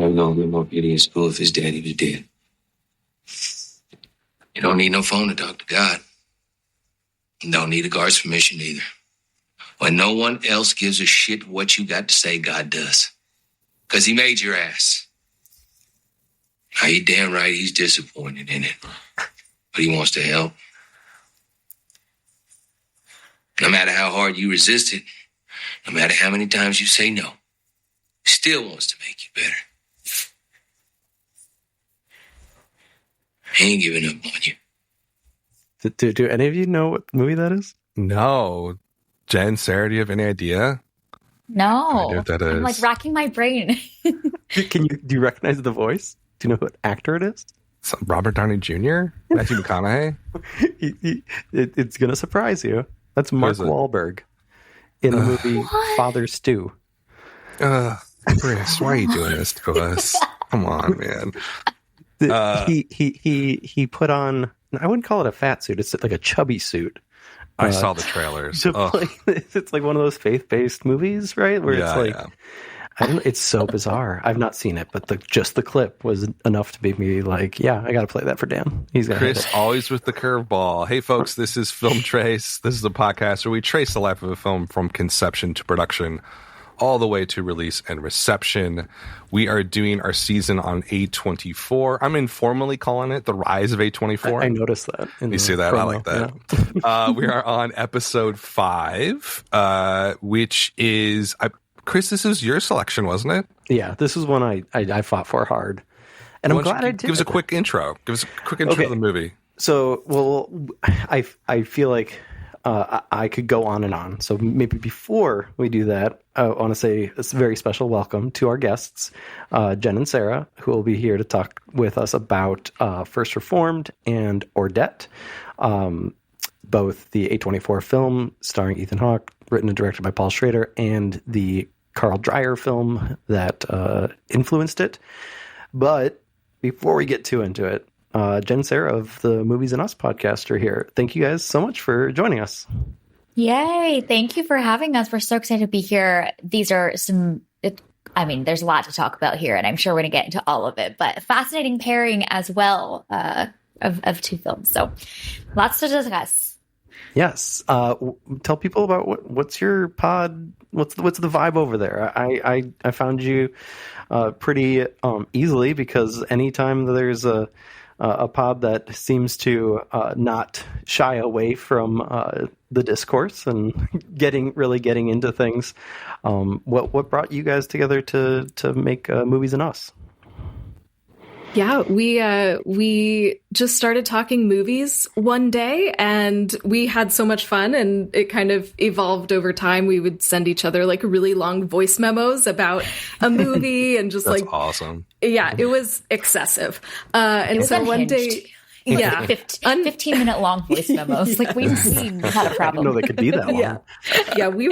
I'm gonna get more beauty in school if his daddy was dead. You don't need no phone to talk to God. You don't need a guard's permission either. When no one else gives a shit what you got to say, God does. Because he made your ass. Now, you damn right he's disappointed in it. But he wants to help. No matter how hard you resist it, no matter how many times you say no, he still wants to make you better. He ain't giving up on you. Do any of you know what movie that is? No. Jen, Sarah, do you have any idea? No. What that is. I'm like racking my brain. Do you recognize the voice? Do you know what actor it is? Robert Downey Jr.? Matthew McConaughey? It's going to surprise you. That's Mark Wahlberg in the movie Father Stew. Chris, why are you doing this to us? Come on, man. He put on, I wouldn't call it a fat suit. It's like a chubby suit. I saw the trailers. It's like one of those faith-based movies, right? Where it's like, I don't know, it's so bizarre. I've not seen it, but just the clip was enough to make me like, yeah, I got to play that for Dan. He's gonna Chris, always with the curveball. Hey, folks, this is Film Trace. This is a podcast where we trace the life of a film from conception to production, all the way to release and reception. We are doing our season on A24. I'm informally calling it the Rise of A24. I noticed that. You see that? Promo. I like that. Yeah. We are on episode 5, which is... Chris, this is your selection, wasn't it? Yeah, this is one I fought for hard. And I'm glad I did. Give us a quick intro. Give us a quick intro of the movie. So, well, I feel like I could go on and on. So maybe before we do that, I want to say a very special welcome to our guests, Jen and Sarah, who will be here to talk with us about First Reformed and Ordet, both the A24 film starring Ethan Hawke, written and directed by Paul Schrader, and the Carl Dreyer film that influenced it. But before we get too into it, Jen and Sarah of the Movies and Us podcast are here. Thank you guys so much for joining us. Yay. Thank you for having us. We're so excited to be here. These are there's a lot to talk about here, and I'm sure we're going to get into all of it, but fascinating pairing as well of two films. So lots to discuss. Yes. Tell people about what's your pod. What's the vibe over there? I found you pretty easily, because anytime there's a pod that seems to not shy away from the discourse and getting into things. What brought you guys together to make Movies and Us? Yeah, we just started talking movies one day, and we had so much fun, and it kind of evolved over time. We would send each other like really long voice memos about a movie, and just That's like awesome. Yeah, it was excessive. And so one day. Yeah, 15-minute long voice memos. Like we had a problem. I didn't know they could be that long. Yeah, we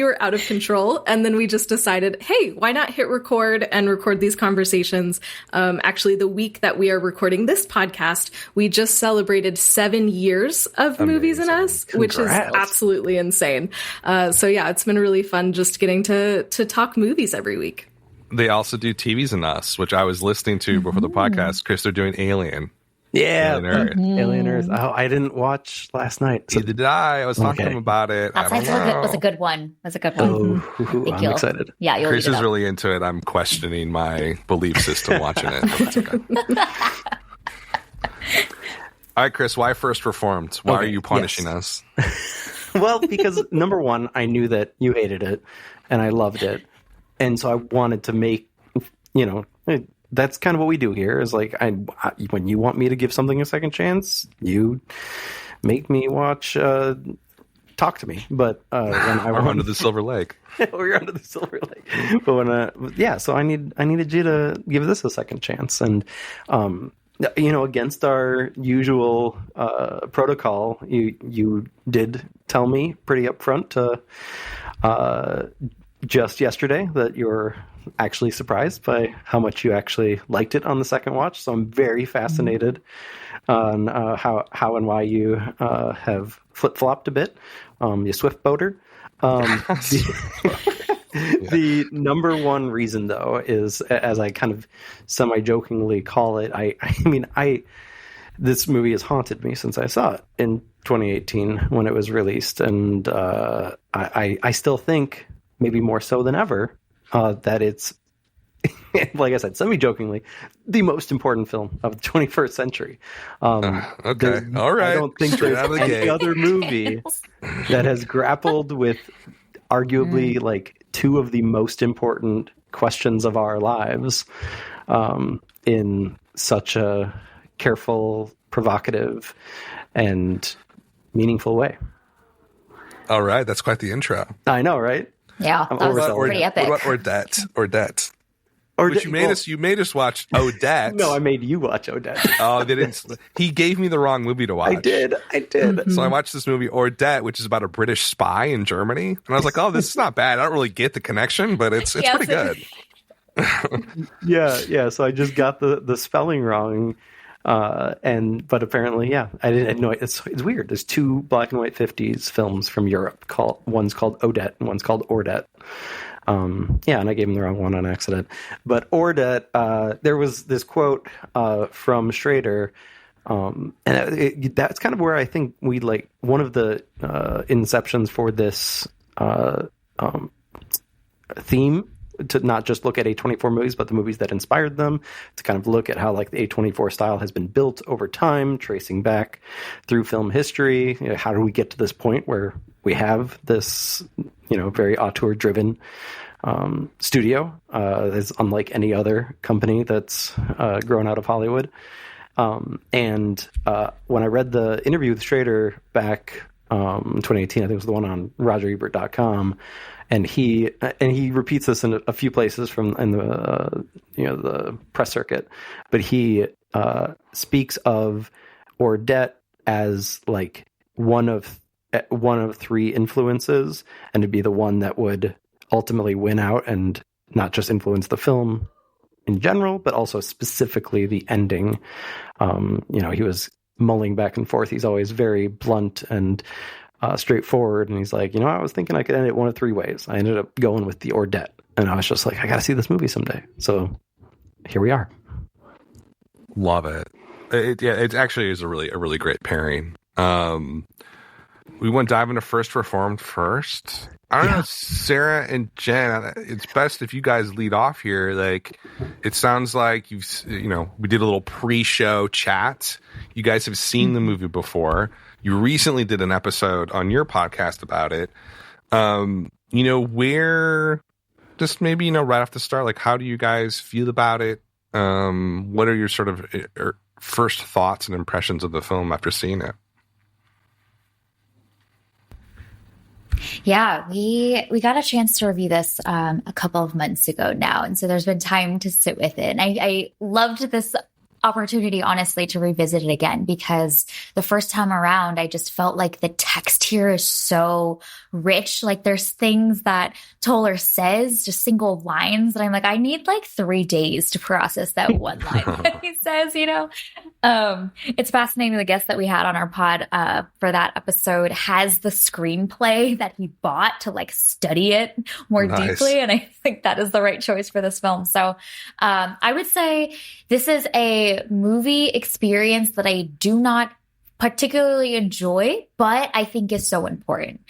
were out of control, and then we just decided, hey, why not hit record and record these conversations? Actually, the week that we are recording this podcast, we just celebrated 7 years of Movies and Us, which is absolutely insane. So yeah, it's been really fun just getting to talk movies every week. They also do TVs and Us, which I was listening to before the podcast. Chris, they're doing Alien. Yeah, Alien Earth. Oh, I didn't watch last night. So Neither did I. I was talking to him about it. That was a good one. I'm excited. Yeah, Chris is really into it. I'm questioning my belief system watching it. But that's okay. All right, Chris, why First Reformed? Why are you punishing us? Well, because number one, I knew that you hated it, and I loved it. And so I wanted to make, that's kind of what we do here, is like, when you want me to give something a second chance, you make me watch, talk to me. But when I'm under the Silver Lake. We're under the Silver Lake. But so I needed you to give this a second chance. And, against our usual protocol, you did tell me pretty upfront just yesterday that you're actually surprised by how much you actually liked it on the second watch. So I'm very fascinated on how and why you have flip-flopped a bit. You swift boater. The number one reason, though, is, as I kind of semi-jokingly call it, this movie has haunted me since I saw it in 2018 when it was released, and I still think, maybe more so than ever, that it's, like I said, semi-jokingly, the most important film of the 21st century. Okay, all right. I don't think Straight there's out of the any gate. other movie that has grappled with arguably like two of the most important questions of our lives in such a careful, provocative, and meaningful way. All right, that's quite the intro. I know, right? Yeah, that was pretty epic. What about Ordet? Which you made us watch Ordet. No, I made you watch Ordet. Oh, they didn't. He gave me the wrong movie to watch. I did. So I watched this movie Ordet, which is about a British spy in Germany, and I was like, "Oh, this is not bad. I don't really get the connection, but it's pretty good." Yeah. So I just got the spelling wrong, but apparently, I didn't know. It's weird. There's two black and white 50s films from Europe. One's called Odette and one's called Ordet. And I gave him the wrong one on accident. But Ordet, there was this quote from Schrader, and that's kind of where I think we like one of the inceptions for this theme, to not just look at A24 movies, but the movies that inspired them, to kind of look at how like the A24 style has been built over time, tracing back through film history. You know, how do we get to this point where we have this, very auteur-driven studio that's unlike any other company that's grown out of Hollywood. And when I read the interview with Schrader back in 2018, I think it was the one on RogerEbert.com, and he repeats this in a few places in the press circuit, but he speaks of Ordet as like one of three influences, and to be the one that would ultimately win out and not just influence the film in general, but also specifically the ending. He was mulling back and forth. He's always very blunt and straightforward, and he's like, I was thinking I could end it one of three ways. I ended up going with the Ordet, and I was just like, I gotta see this movie someday. So here we are. Love it. It actually is a really great pairing. We want to dive into First Reformed first. I don't know, Sarah and Jen, it's best if you guys lead off here. Like, it sounds like we did a little pre-show chat. You guys have seen the movie before. You recently did an episode on your podcast about it. Where, just maybe, right off the start, like, how do you guys feel about it? What are your sort of first thoughts and impressions of the film after seeing it? Yeah, we got a chance to review this a couple of months ago now, and so there's been time to sit with it. And I loved this opportunity, honestly, to revisit it again, because the first time around, I just felt like the text here is so rich. Like, there's things that Toller says, just single lines, that I'm like, I need like 3 days to process that one line that he says, It's fascinating. The guest that we had on our pod for that episode has the screenplay that he bought to like study it more deeply. And I think that is the right choice for this film. So I would say this is a movie experience that I do not particularly enjoy, but I think is so important.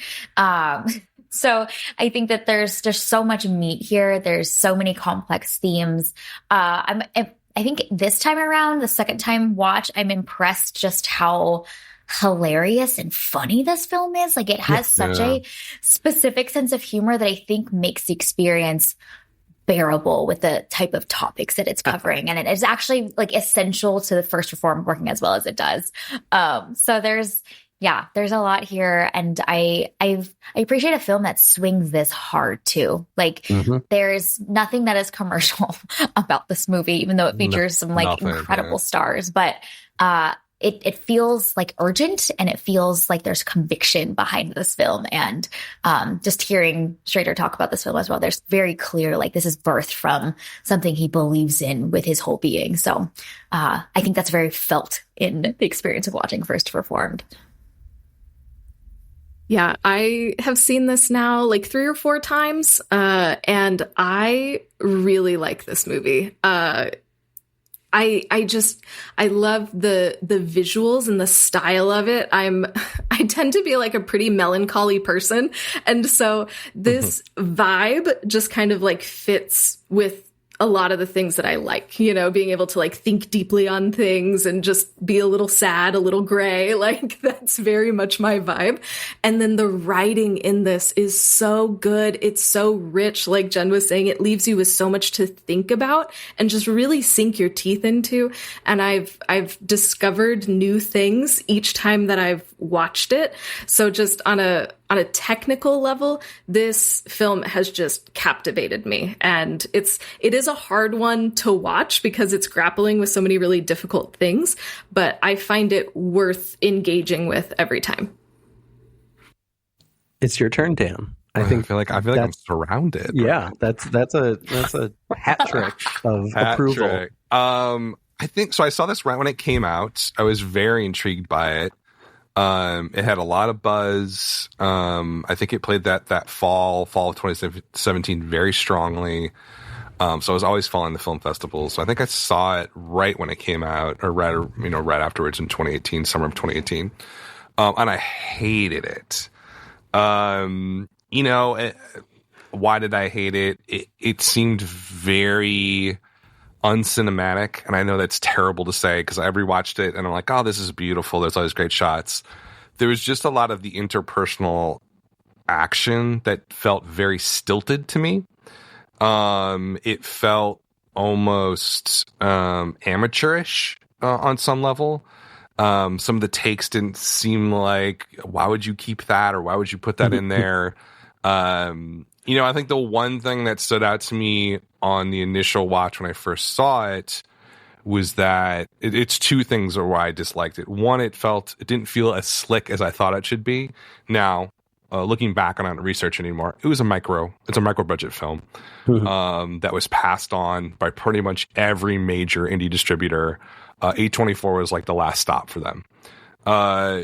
So I think that there's so much meat here. There's so many complex themes. I think this time around, the second time watch, I'm impressed just how hilarious and funny this film is. Like, it has such a specific sense of humor that I think makes the experience bearable with the type of topics that it's covering. And it is actually like essential to the First Reformed working as well as it does. So there's a lot here. And I appreciate a film that swings this hard too. Like, there's nothing that is commercial about this movie, even though it features some incredible stars, but it feels like urgent, and it feels like there's conviction behind this film. And just hearing Schrader talk about this film as well, there's very clear, like, this is birthed from something he believes in with his whole being. So I think that's very felt in the experience of watching First Reformed. Yeah, I have seen this now like 3 or 4 times, and I really like this movie. I love the visuals and the style of it. I tend to be like a pretty melancholy person, and so this vibe just kind of like fits with a lot of the things that I like, you know, being able to like think deeply on things and just be a little sad, a little gray. Like that's very much my vibe. And then the writing in this is so good. It's so rich. Like Jen was saying, it leaves you with so much to think about and just really sink your teeth into. And I've discovered new things each time that I've watched it. So just on a technical level, this film has just captivated me. And it is a hard one to watch because it's grappling with so many really difficult things, but I find it worth engaging with every time. It's your turn, Dan. I feel like I'm surrounded. Yeah, that's a hat trick of approval. Trick. I think so. I saw this right when it came out. I was very intrigued by it. It had a lot of buzz. I think it played that fall of 2017 very strongly. So I was always following the film festivals. So I think I saw it right when it came out, or right afterwards in 2018, summer of 2018. And I hated it. Why did I hate it? It seemed very uncinematic, and I know that's terrible to say because I rewatched it and I'm like, oh, this is beautiful. There's all these great shots. There was just a lot of the interpersonal action that felt very stilted to me. It felt almost amateurish on some level. Some of the takes didn't seem like, why would you keep that or why would you put that in there? I think the one thing that stood out to me on the initial watch when I first saw it was that it's two things why I disliked it. One, it didn't feel as slick as I thought it should be. Now, looking back on it, I don't research anymore. It's a micro budget film that was passed on by pretty much every major indie distributor. A24 was like the last stop for them.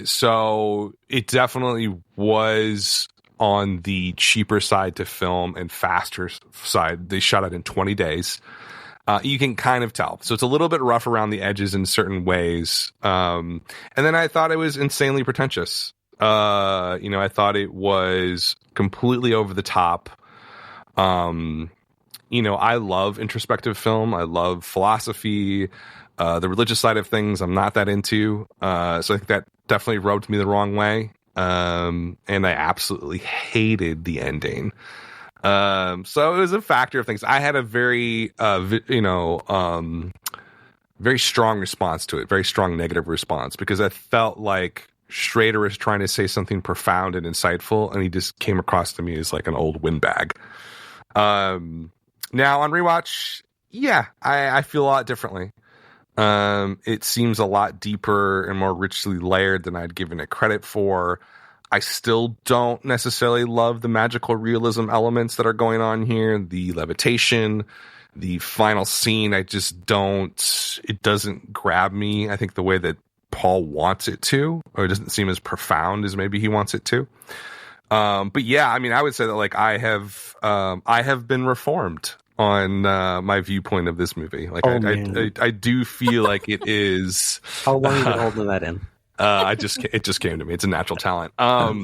So it definitely was on the cheaper side to film and faster side. They shot it in 20 days. You can kind of tell. So it's a little bit rough around the edges in certain ways. And then I thought it was insanely pretentious. I thought it was completely over the top. I love introspective film. I love philosophy. The religious side of things, I'm not that into. So I think that definitely rubbed me the wrong way. And I absolutely hated the ending. So it was a factor of things. I had a very, very strong response to it, very strong negative response, because I felt like Schrader was trying to say something profound and insightful, and he just came across to me as like an old windbag. Now on rewatch, yeah, I feel a lot differently. It seems a lot deeper and more richly layered than I'd given it credit for. I still don't necessarily love the magical realism elements that are going on here. The levitation, the final scene, it doesn't grab me, I think, the way that Paul wants it to, or it doesn't seem as profound as maybe he wants it to. But yeah, I mean, I would say that like I have been reformed on my viewpoint of this movie. Like I do feel like it is. How long have you been holding that in? It just came to me. It's a natural talent. Or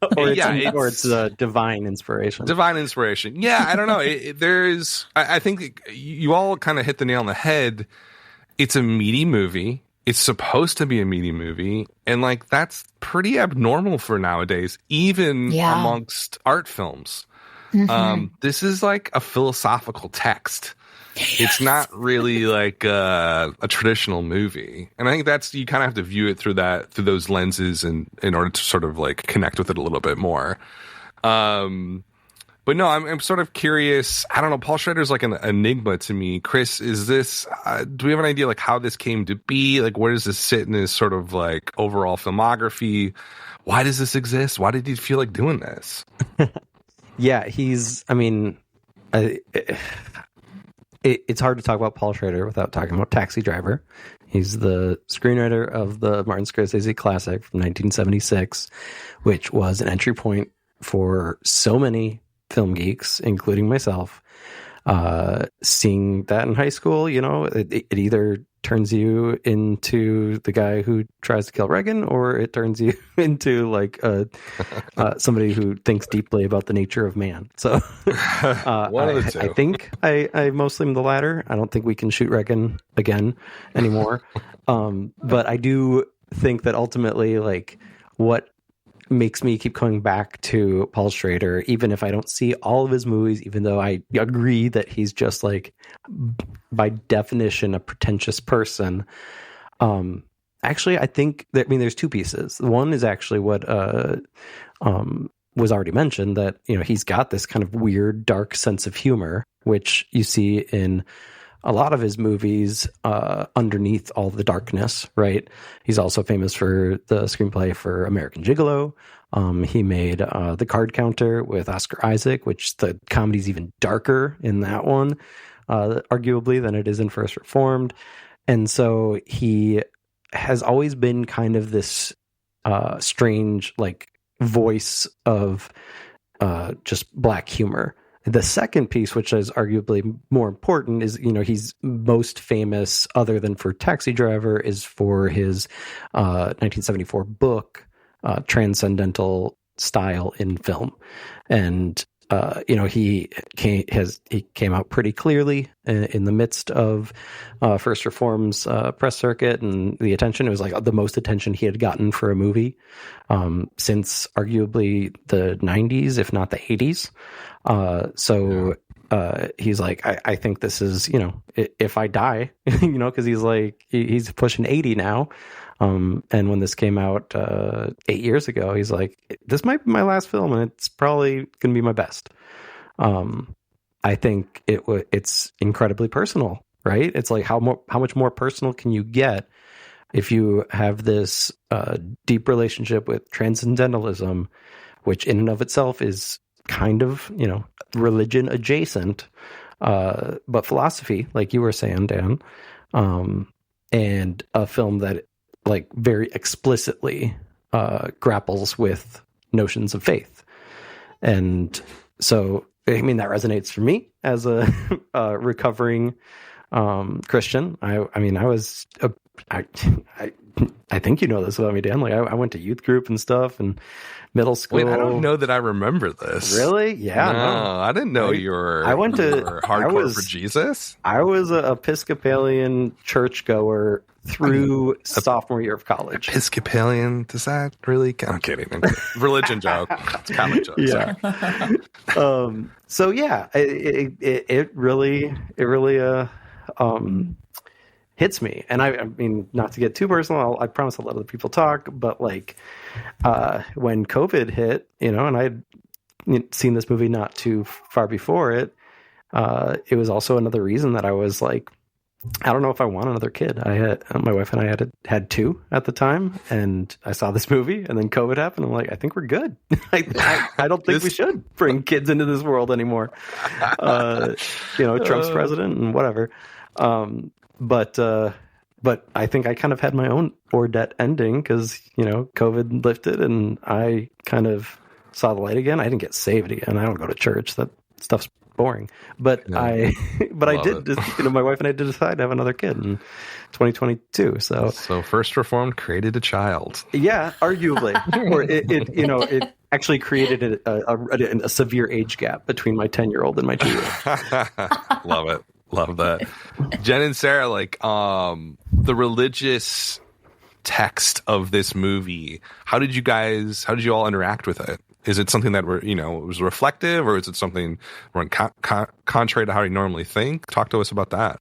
it's divine inspiration. Divine inspiration. Yeah, I don't know. I think you all kind of hit the nail on the head. It's a meaty movie. It's supposed to be a meaty movie, and like that's pretty abnormal for nowadays, even amongst art films. Mm-hmm. This is like a philosophical text. Yes. It's not really like a traditional movie, and I think you kind of have to view it through those lenses, in order to sort of like connect with it a little bit more. But no, I'm sort of curious. I don't know. Paul Schrader's like an enigma to me. Chris, is this? Do we have an idea like how this came to be? Like, where does this sit in his sort of like overall filmography? Why does this exist? Why did he feel like doing this? Yeah, it's it's hard to talk about Paul Schrader without talking about Taxi Driver. He's the screenwriter of the Martin Scorsese classic from 1976, which was an entry point for so many film geeks, including myself. Seeing that in high school, it either turns you into the guy who tries to kill Reagan, or it turns you into like somebody who thinks deeply about the nature of man. So One of the two. I think I mostly am the latter. I don't think we can shoot Reagan again anymore. But I do think that ultimately, like, what makes me keep coming back to Paul Schrader, even if I don't see all of his movies, even though I agree that he's just like, by definition, a pretentious person. Actually, I think that, there's two pieces. One is actually what was already mentioned, that, he's got this kind of weird, dark sense of humor, which you see in a lot of his movies underneath all the darkness, right? He's also famous for the screenplay for American Gigolo. He made The Card Counter with Oscar Isaac, which the comedy's even darker in that one, arguably, than it is in First Reformed. And so he has always been kind of this strange, like, voice of just black humor. The second piece, which is arguably more important, is, he's most famous, other than for Taxi Driver, is for his 1974 book, Transcendental Style in Film. And, he came out pretty clearly in the midst of First Reform's press circuit and the attention. It was like the most attention he had gotten for a movie since arguably the 90s, if not the 80s. He's like, I think this is, if I die, because he's like, he's pushing 80 now. And when this came out 8 years ago, he's like, this might be my last film, and it's probably going to be my best. I think it's incredibly personal, right? It's like, how much more personal can you get if you have this deep relationship with transcendentalism, which in and of itself is kind of, religion adjacent, but philosophy, like you were saying, Dan, and a film that, like, very explicitly grapples with notions of faith. And so, that resonates for me as a recovering Christian. I think you know this about me, Dan. Like, I went to youth group and stuff, and middle school. Wait, I don't know that I remember this. Really? Yeah. No, I didn't know you were hardcore for Jesus. I was an Episcopalian churchgoer through sophomore year of college. Episcopalian? Does that really? I'm kidding. Religion joke. It's a comic joke. Yeah. So yeah, it really hits me. And I mean, not to get too personal, I promise I'll let other people talk, but like, when COVID hit, and I'd seen this movie not too far before it, it was also another reason that I was like, I don't know if I want another kid. My wife and I had two at the time, and I saw this movie, and then COVID happened. I'm like, I think we're good. I don't think we should bring kids into this world anymore. Trump's president and whatever. But I think I kind of had my own Ordet ending because, COVID lifted and I kind of saw the light again. I didn't get saved again. I don't go to church. That stuff's boring. But yeah. I did, my wife and I did decide to have another kid in 2022. So First Reformed created a child. Yeah, arguably. Or it actually created a severe age gap between my 10-year-old and my 2-year-old. Love it. Love that. Jen and Sarah, like, the religious text of this movie, how did you all interact with it? Is it something that was reflective, or is it something contrary to how you normally think? Talk to us about that.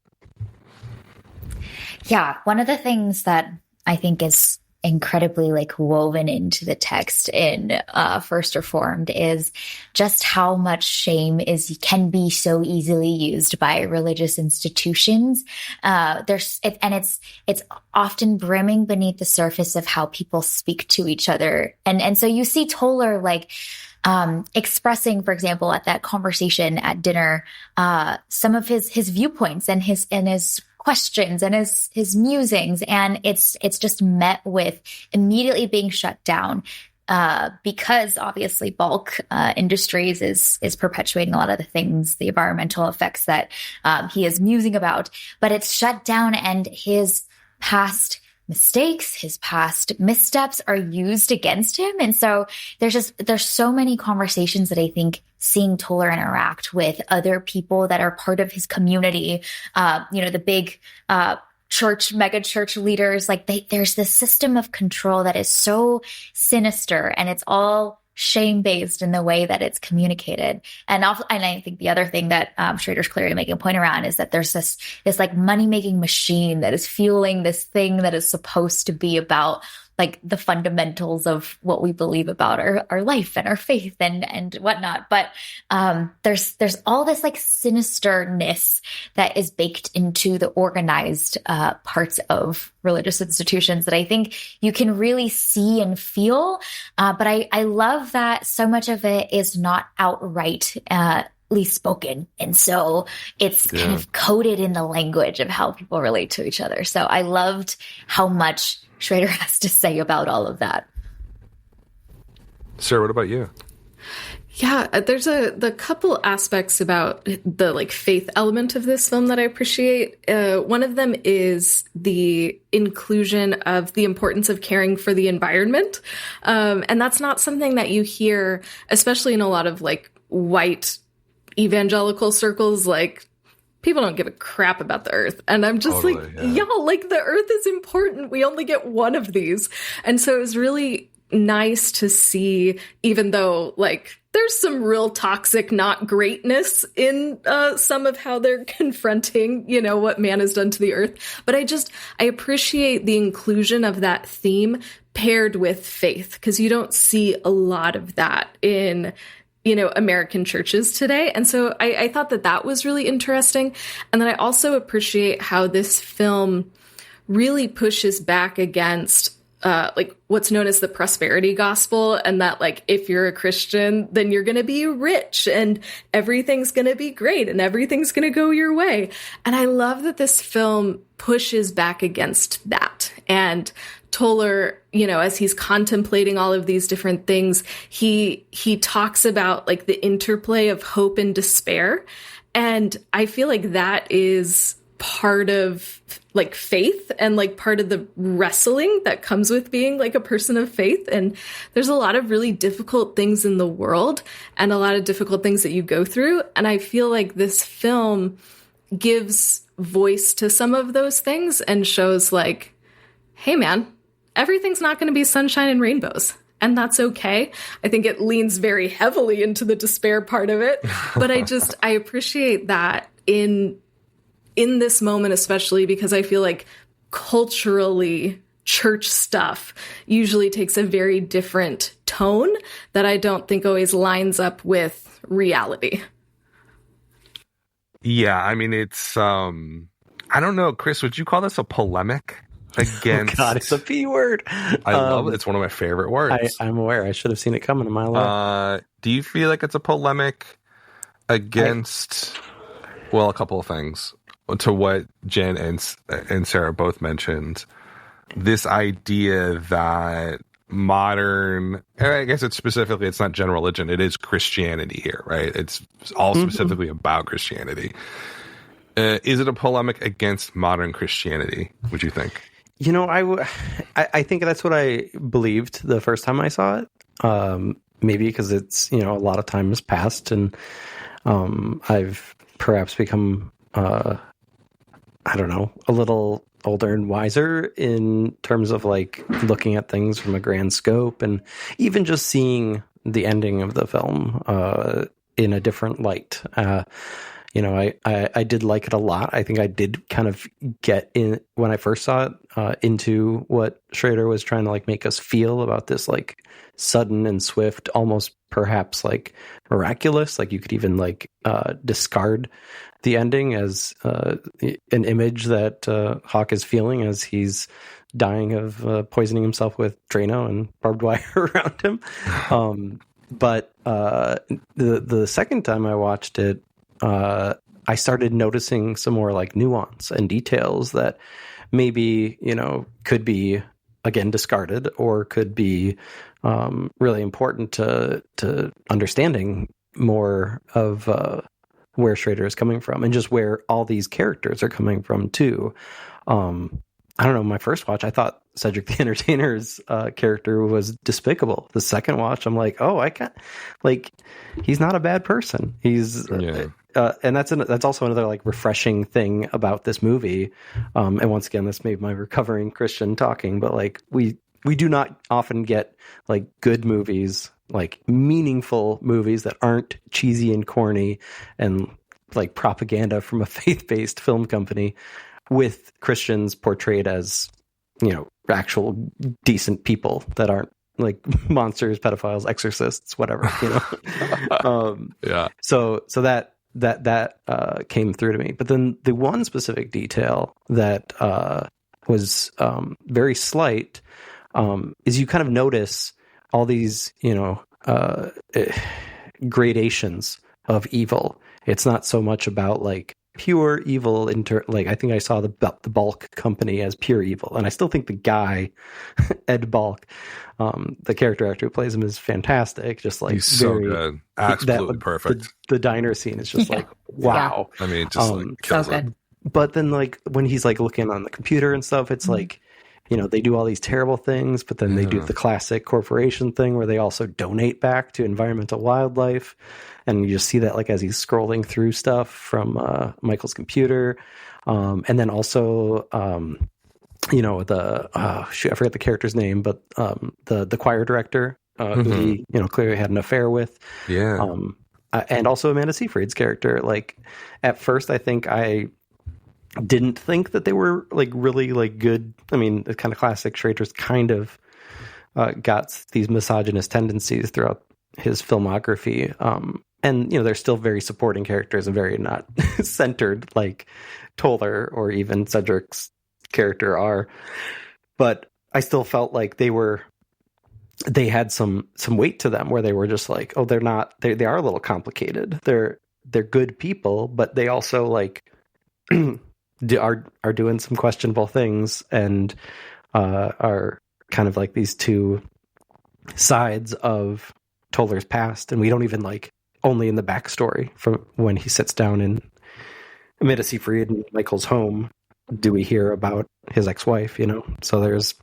Yeah. One of the things that I think is incredibly woven into the text in First Reformed is just how much shame can be so easily used by religious institutions. It's often brimming beneath the surface of how people speak to each other, and so you see Toller expressing, for example, at that conversation at dinner, some of his viewpoints and his questions and his musings, and it's just met with immediately being shut down. Because obviously bulk industries is perpetuating a lot of the things, the environmental effects that he is musing about, but it's shut down, and his past mistakes, his past missteps are used against him. And so there's so many conversations that I think seeing Toller interact with other people that are part of his community, the big mega church leaders, like there's this system of control that is so sinister, and it's all shame-based in the way that it's communicated. And I think the other thing that Schrader's clearly making a point around is that there's this like money-making machine that is fueling this thing that is supposed to be about like the fundamentals of what we believe about our life and our faith and whatnot. But there's all this like sinisterness that is baked into the organized parts of religious institutions that I think you can really see and feel. But I love that so much of it is not outright spoken. And so it's kind of coded in the language of how people relate to each other. So I loved how much Schrader has to say about all of that. Sarah, what about you? Yeah, there's the couple aspects about the like faith element of this film that I appreciate. One of them is the inclusion of the importance of caring for the environment. And that's not something that you hear, especially in a lot of like white evangelical circles. Like, people don't give a crap about the earth. And I'm just y'all, like the earth is important. We only get one of these. And so it was really nice to see, even though like there's some real toxic not greatness in some of how they're confronting, what man has done to the earth. But I appreciate the inclusion of that theme paired with faith, because you don't see a lot of that in American churches today. And so I thought that was really interesting. And then I also appreciate how this film really pushes back against like what's known as the prosperity gospel, and that like if you're a Christian, then you're going to be rich and everything's going to be great and everything's going to go your way. And I love that this film pushes back against that. And Toller, as he's contemplating all of these different things, he talks about like the interplay of hope and despair. And I feel like that is part of like faith and like part of the wrestling that comes with being like a person of faith. And there's a lot of really difficult things in the world and a lot of difficult things that you go through. And I feel like this film gives voice to some of those things and shows like, hey man, everything's not going to be sunshine and rainbows. And that's okay. I think it leans very heavily into the despair part of it. But I appreciate that in this moment, especially because I feel like culturally church stuff usually takes a very different tone that I don't think always lines up with reality. Yeah, I mean, it's, I don't know, Chris, would you call this a polemic? Against, oh God, it's a P word. I love it. It's one of my favorite words. I'm aware. I should have seen it coming a mile away. Do you feel like it's a polemic against, a couple of things, to what Jen and Sarah both mentioned? This idea that modern, I guess it's not general religion, it is Christianity here, right? It's all specifically about Christianity. Is it a polemic against modern Christianity, would you think? I think that's what I believed the first time I saw it. Maybe because it's, a lot of time has passed and I've perhaps become, a little older and wiser in terms of like looking at things from a grand scope, and even just seeing the ending of the film in a different light. I did like it a lot. I think I did kind of get in when I first saw it into what Schrader was trying to like make us feel about this like sudden and swift, almost perhaps like miraculous. Like you could even like discard the ending as an image that Hawke is feeling as he's dying of poisoning himself with Drano and barbed wire around him. But the second time I watched it, I started noticing some more like nuance and details that maybe, could be again discarded or could be really important to understanding more of where Schrader is coming from and just where all these characters are coming from too. I don't know. My first watch, I thought Cedric the Entertainer's character was despicable. The second watch, I'm like, oh, I can't. Like, he's not a bad person. He's, and that's also another like refreshing thing about this movie. And once again, this made my recovering Christian talking, but like we do not often get like good movies, like meaningful movies that aren't cheesy and corny and like propaganda from a faith-based film company, with Christians portrayed as, actual decent people that aren't like monsters, pedophiles, exorcists, whatever, So that came through to me. But then the one specific detail that was very slight is you kind of notice all these, gradations of evil. It's not so much about like pure evil like I think I saw the Bulk company as pure evil, and I still think the guy Ed Bulk, the character actor who plays him, is fantastic. Just like he's so good, absolutely perfect. The diner scene is just like wow. I mean, just like kills it. But then like when he's like looking on the computer and stuff, it's like, they do all these terrible things, but then they do the classic corporation thing where they also donate back to environmental wildlife. And you just see that like as he's scrolling through stuff from Michael's computer. And then also, I forget the character's name, but the choir director who he, clearly had an affair with. Yeah. And also Amanda Seyfried's character. Like at first, I think I didn't think that they were like really like good. I mean, it's kind of classic. Schrader's kind of got these misogynist tendencies throughout his filmography. And, they're still very supporting characters and very not centered like Toller or even Cedric's character are. But I still felt like they had some weight to them where they were just like, oh, they are a little complicated. They're good people, but they also like are doing some questionable things and are kind of like these two sides of Toller's past. And we don't even like only in the backstory from when he sits down in Amanda Seyfried and Michael's home do we hear about his ex-wife, So there's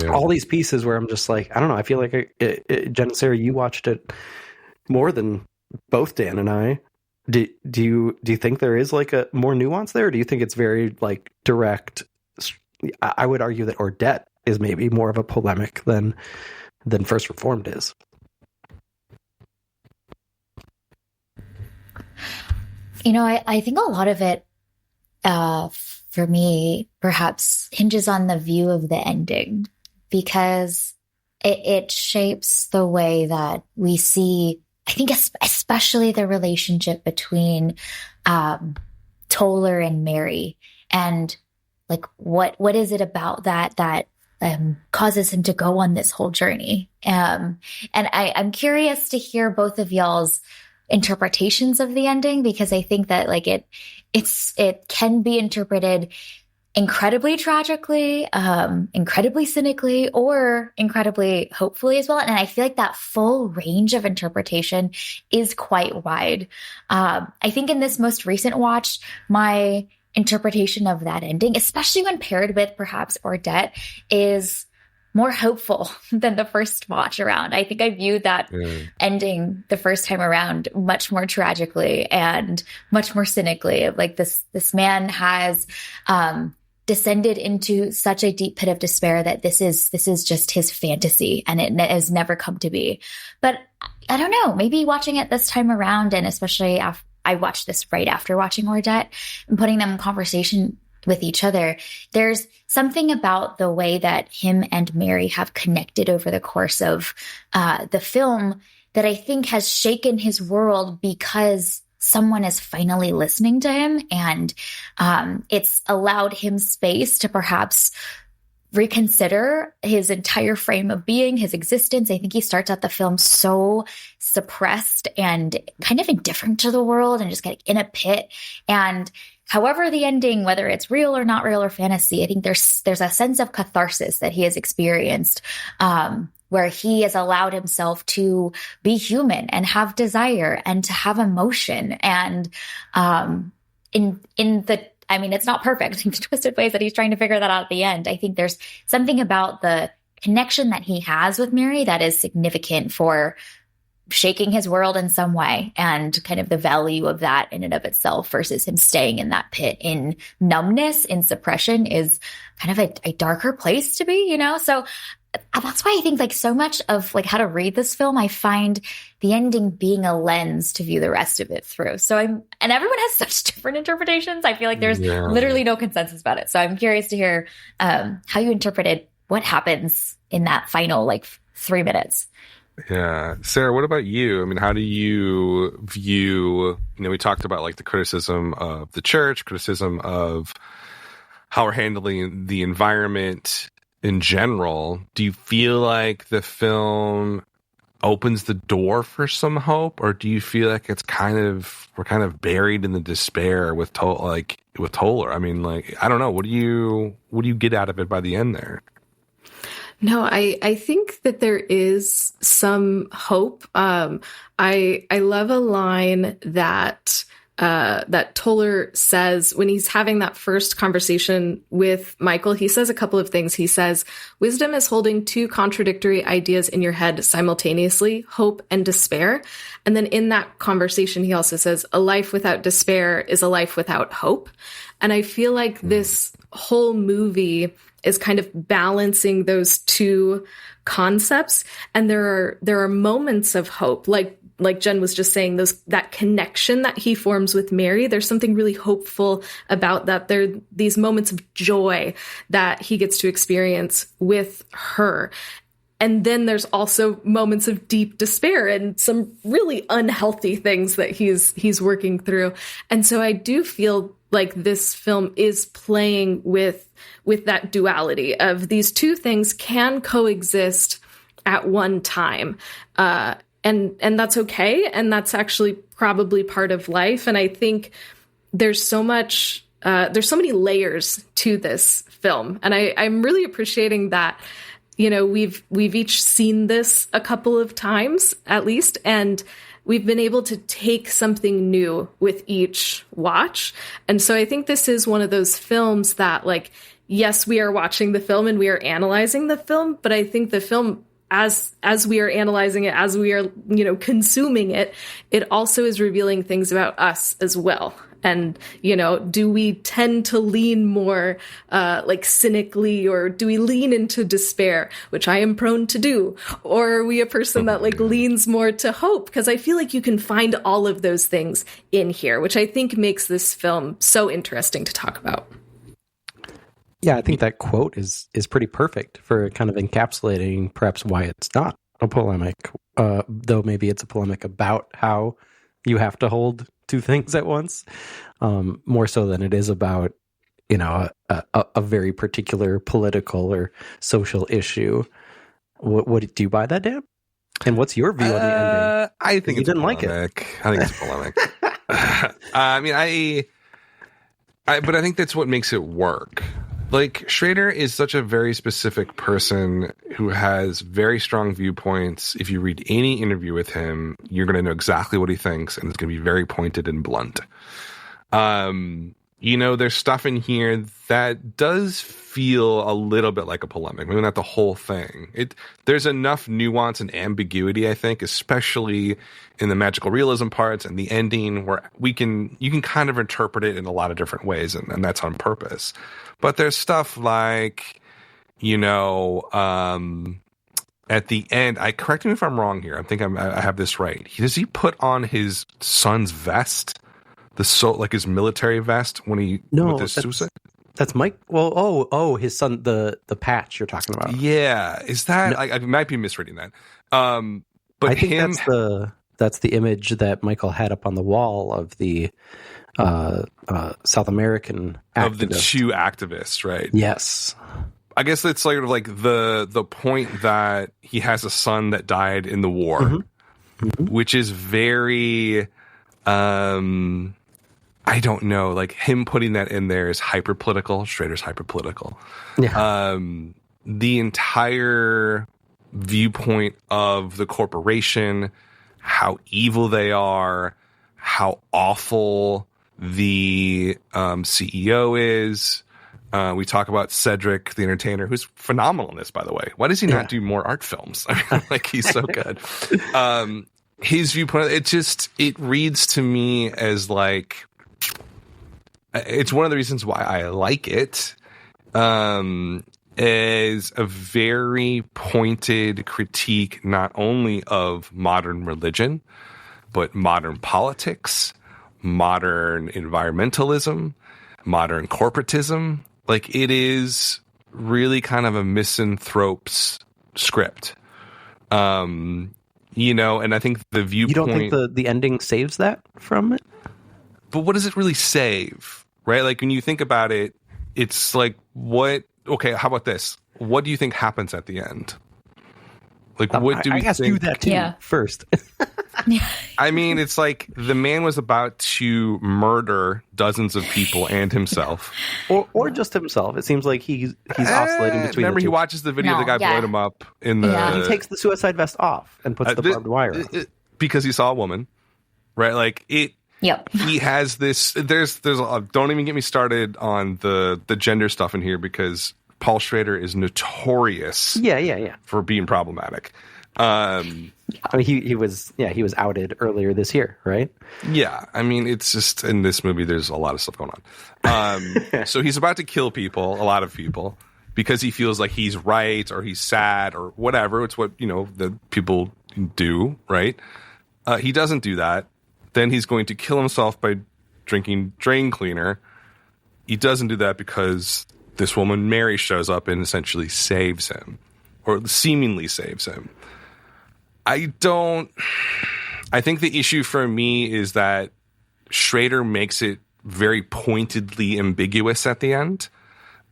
all these pieces where I'm just like, I don't know. I feel like Jen and Sarah, you watched it more than both Dan and I. Do you think there is like a more nuance there? Or do you think it's very like direct? I would argue that Ordet is maybe more of a polemic than First Reformed is. I think a lot of it, for me, perhaps hinges on the view of the ending, because it shapes the way that we see, I think, especially the relationship between Toller and Mary, and like what is it about that causes him to go on this whole journey. And I'm curious to hear both of y'all's interpretations of the ending, because I think that like it can be interpreted incredibly tragically, incredibly cynically, or incredibly hopefully as well. And I feel like that full range of interpretation is quite wide. I think in this most recent watch, my interpretation of that ending, especially when paired with perhaps Ordet, is more hopeful than the first watch around. I think I viewed that ending the first time around much more tragically and much more cynically. Like this man has descended into such a deep pit of despair that this is just his fantasy, and it has never come to be. But I don't know, maybe watching it this time around, and especially I watched this right after watching Ordet, and putting them in conversation with each other, there's something about the way that him and Mary have connected over the course of the film that I think has shaken his world, because someone is finally listening to him, and it's allowed him space to perhaps reconsider his entire frame of being, his existence. I think he starts out the film so suppressed and kind of indifferent to the world and just kind of in a pit. And however the ending, whether it's real or not real or fantasy, I think there's a sense of catharsis that he has experienced, where he has allowed himself to be human and have desire and to have emotion. And it's not perfect, the twisted ways that he's trying to figure that out at the end. I think there's something about the connection that he has with Mary that is significant for shaking his world in some way, and kind of the value of that in and of itself versus him staying in that pit in numbness, in suppression, is kind of a darker place to be, So that's why I think like so much of like how to read this film, I find the ending being a lens to view the rest of it through. And everyone has such different interpretations. I feel like there's literally no consensus about it. So I'm curious to hear how you interpreted what happens in that final 3 minutes. Yeah. Sarah, what about you? I mean, how do you view, we talked about like the criticism of the church, criticism of how we're handling the environment in general. Do you feel like the film opens the door for some hope, or do you feel like we're kind of buried in the despair with Toller? I mean, I don't know. What do you get out of it by the end there? No, I think that there is some hope. I love a line that Toller says when he's having that first conversation with Michael. He says a couple of things. He says, wisdom is holding two contradictory ideas in your head simultaneously, hope and despair. And then in that conversation, he also says, a life without despair is a life without hope. And I feel like this whole movie is kind of balancing those two concepts. And there are moments of hope, like Jen was just saying, that connection that he forms with Mary. There's something really hopeful about that. There are these moments of joy that he gets to experience with her. And then there's also moments of deep despair and some really unhealthy things that he's working through. And so I do feel like this film is playing with that duality of these two things can coexist at one time. And that's okay. And that's actually probably part of life. And I think there's so many layers to this film. And I'm really appreciating that, we've each seen this a couple of times at least, and we've been able to take something new with each watch. And so I think this is one of those films that, yes, we are watching the film and we are analyzing the film, but I think the film, as we are analyzing it, as we are, consuming it, it also is revealing things about us as well. And, do we tend to lean more cynically, or do we lean into despair, which I am prone to do? Or are we a person that leans more to hope? Because I feel like you can find all of those things in here, which I think makes this film so interesting to talk about. Yeah, I think that quote is pretty perfect for kind of encapsulating perhaps why it's not a polemic, though maybe it's a polemic about how you have to hold two things at once, more so than it is about, a very particular political or social issue. What do you buy that, Dan? And what's your view on the ending? I think you it's didn't polemic. like it. I think it's polemic. But I think that's what makes it work. Schrader is such a very specific person who has very strong viewpoints. If you read any interview with him, you're going to know exactly what he thinks, and it's going to be very pointed and blunt. There's stuff in here that does feel a little bit like a polemic. Maybe not the whole thing. There's enough nuance and ambiguity, I think, especially in the magical realism parts and the ending, where you can kind of interpret it in a lot of different ways, and that's on purpose. But there's stuff like, at the end, correct me if I'm wrong here. I think I have this right. Does he put on his son's vest? His military vest when he with his suicide? That's Mike. Well, his son, the patch you're talking about. Yeah, is that? No. I might be misreading that. But I think that's the image that Michael had up on the wall of the South American activist. Of the Chew activist, right? Yes. I guess it's sort of like the point that he has a son that died in the war, which is very, I don't know, like him putting that in there is hyper political. Schrader's hyper political. Yeah. The entire viewpoint of the corporation, how evil they are, how awful the CEO is. We talk about Cedric, the entertainer, who's phenomenal in this, by the way. Why does he not do more art films? I mean, like, he's so good. His viewpoint, it reads to me as like, it's one of the reasons why I like it, is a very pointed critique, not only of modern religion, but modern politics, modern environmentalism, modern corporatism. Like, it is really kind of a misanthrope's script. You know, and I think the viewpoint... You don't think the ending saves that from it? But what does it really save, right? Like, when you think about it, it's like, what... Okay, how about this? What do you think happens at the end? Like, what do we I asked think? you that too first. I mean, it's like the man was about to murder dozens of people and himself. or just himself. It seems like he's oscillating between Remember, the two. he watches the video of the guy blowing him up in the... He takes the suicide vest off and puts the barbed wire on. Because he saw a woman, right? Like, it... Yep. He has this... There's don't even get me started on the gender stuff in here, because Paul Schrader is notorious for being problematic. I mean, he was outed earlier this year, right? Yeah, I mean, it's just, in this movie, there's a lot of stuff going on. So he's about to kill people, a lot of people, because he feels like he's right, or he's sad, or whatever. It's what, you know, the people do, right? He doesn't do that. Then he's going to kill himself by drinking drain cleaner. He doesn't do that because this woman, Mary, shows up and essentially saves him, or seemingly saves him. I think the issue for me is that Schrader makes it very pointedly ambiguous at the end.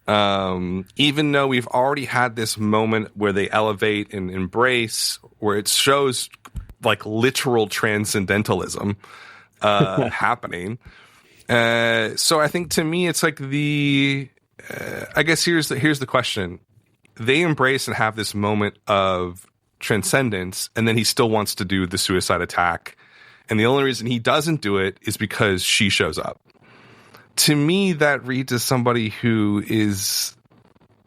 Even though we've already had this moment where they elevate and embrace, where it shows like literal transcendentalism happening. So I think, to me, it's like I guess here's the question. They embrace and have this moment of transcendence, and then he still wants to do the suicide attack, and the only reason he doesn't do it is because she shows up. To me, that reads as somebody who is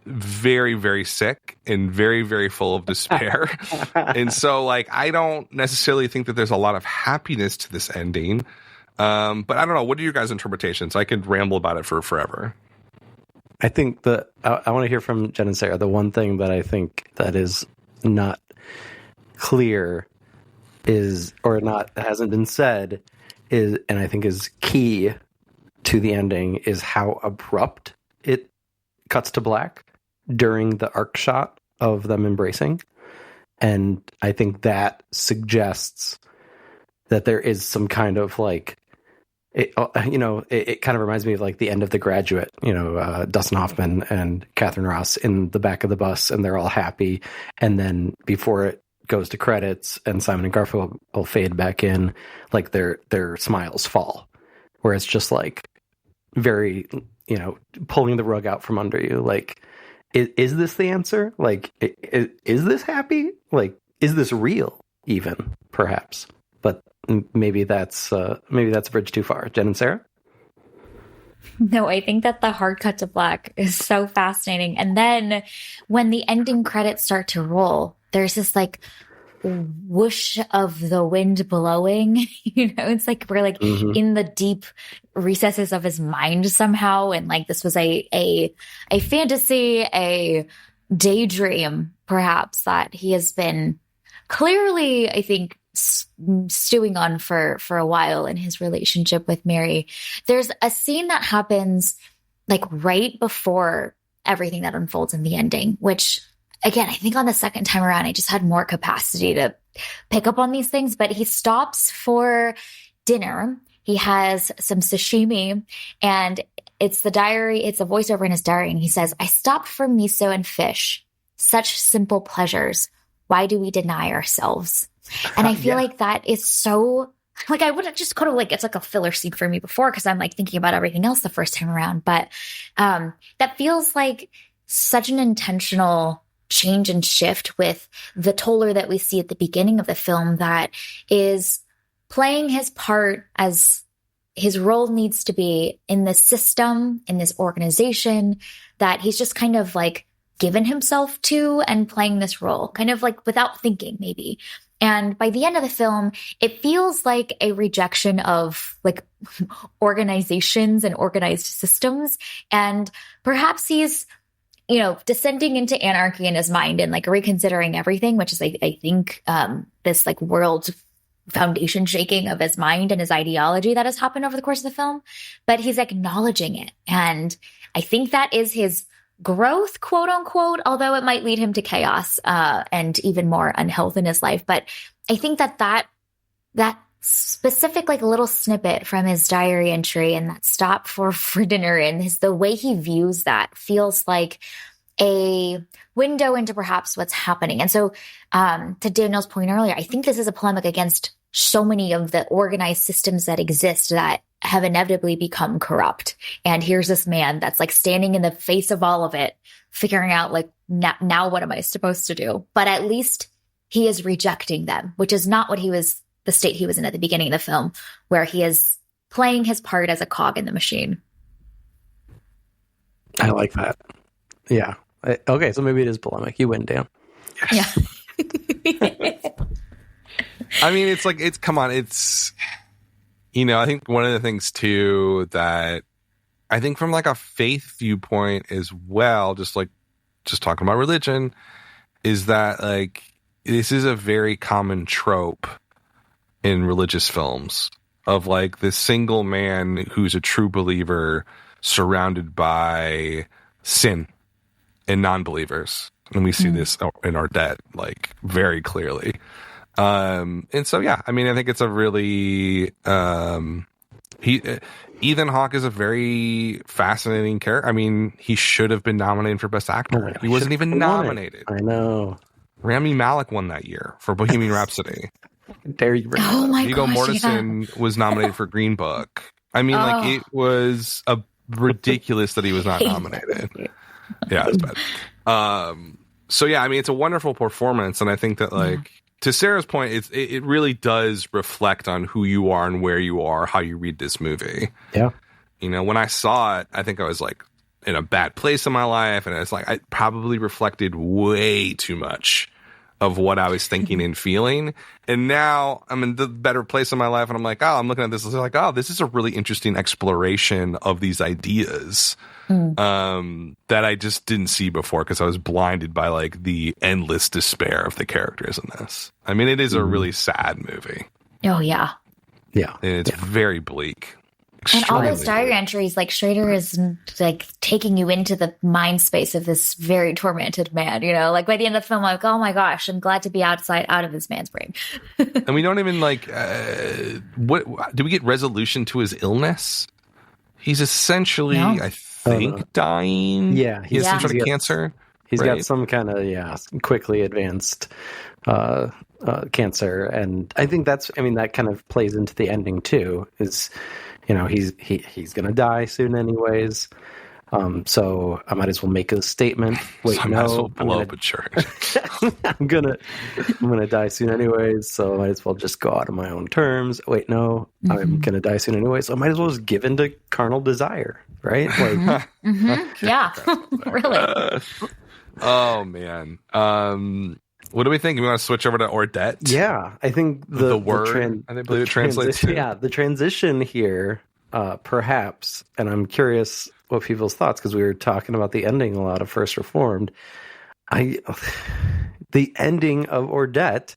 very, very sick and very, very full of despair. And so, like, I don't necessarily think that there's a lot of happiness to this ending, but I don't know, what are your guys' interpretations? I could ramble about it for forever. I think I want to hear from Jen and Sarah. The one thing that I think that is not clear hasn't been said is, and I think is key to the ending, is how abrupt it cuts to black during the arc shot of them embracing. And I think that suggests that there is some kind of like, it kind of reminds me of like the end of The Graduate, Dustin Hoffman and Catherine Ross in the back of the bus, and they're all happy. And then before it goes to credits and Simon and Garfunkel will fade back in, like their smiles fall, where it's just like very, pulling the rug out from under you. Like, is this the answer? Like, is this happy? Like, is this real even, perhaps? But maybe that's a bridge too far. Jen and Sarah? No, I think that the hard cut to black is so fascinating. And then when the ending credits start to roll, there's this like whoosh of the wind blowing. It's like we're like in the deep recesses of his mind somehow. And like this was a fantasy, a daydream, perhaps, that he has been clearly, I think, stewing on for a while in his relationship with Mary. There's a scene that happens like right before everything that unfolds in the ending, which, again, I think on the second time around, I just had more capacity to pick up on these things. But he stops for dinner. He has some sashimi, and it's the diary. It's a voiceover in his diary. And he says, I stopped for miso and fish. Such simple pleasures. Why do we deny ourselves? And I feel like that is so, like, I would have just kind of like, it's like a filler scene for me before because I'm like thinking about everything else the first time around. But that feels like such an intentional change and shift with the Toller that we see at the beginning of the film that is playing his part as his role needs to be in this system, in this organization, that he's just kind of like given himself to and playing this role, kind of like without thinking maybe. And by the end of the film, it feels like a rejection of like organizations and organized systems. And perhaps he's, you know, descending into anarchy in his mind and like reconsidering everything, which is, I think, this like world foundation shaking of his mind and his ideology that has happened over the course of the film. But he's acknowledging it. And I think that is his growth, quote unquote, although it might lead him to chaos and even more unhealth in his life. But I think that specific like little snippet from his diary entry and that stop for dinner and the way he views that feels like a window into perhaps what's happening. And so to Daniel's point earlier, I think this is a polemic against so many of the organized systems that exist that have inevitably become corrupt. And here's this man that's like standing in the face of all of it, figuring out like, now what am I supposed to do? But at least he is rejecting them, which is not what the state he was in at the beginning of the film, where he is playing his part as a cog in the machine. I like that. Yeah. Okay, so maybe it is polemic. You win, Dan. Yes. Yeah. I mean, it's like, come on, you know, I think one of the things too that I think from like a faith viewpoint as well, just talking about religion, is that like, this is a very common trope in religious films of like this single man who's a true believer surrounded by sin and non-believers. And we see this in Ordet, like very clearly. And so, yeah, I mean, I think it's a really, Ethan Hawke is a very fascinating character. I mean, he should have been nominated for Best Actor. He wasn't even nominated. I know. Rami Malek won that year for Bohemian Rhapsody. Dare you? Oh my Viggo gosh, Mortensen was nominated for Green Book. I mean, like, it was ridiculous that he was not nominated. Yeah, it's bad. So yeah, I mean, it's a wonderful performance, and I think that like to Sarah's point, it really does reflect on who you are and where you are, how you read this movie. Yeah, you know, when I saw it, I think I was like in a bad place in my life, and it's like I probably reflected way too much of what I was thinking and feeling. And now I'm in the better place in my life, and I'm like, oh, I'm looking at this, and like, oh, this is a really interesting exploration of these ideas that I just didn't see before because I was blinded by like the endless despair of the characters in this. I mean, it is a really sad movie. Oh, yeah. Yeah. And it's very bleak. And all those Extremely diary bleak. entries, like Schrader is like taking you into the mind space of this very tormented man, you know, like by the end of the film, I'm like, oh my gosh, I'm glad to be out of this man's brain. And we don't even like, what do we get resolution to his illness? He's essentially, I think, dying. Yeah. He has some sort of cancer. He's right? got some kind of, quickly advanced cancer. And I think that kind of plays into the ending too, is, you know, he's going to die soon anyways. So I might as well make a statement. Wait, I might as well blow up a church. I'm gonna die soon anyways, so I might as well just go out on my own terms. Wait, no, I'm gonna die soon anyway, so I might as well just give in to carnal desire, right? Like, Yeah, really. Oh man. What do we think? We want to switch over to Ordet? Yeah, I think the word. I believe it translates to. Yeah, the transition here, perhaps, and I'm curious what people's thoughts, because we were talking about the ending a lot of First Reformed. The ending of Ordet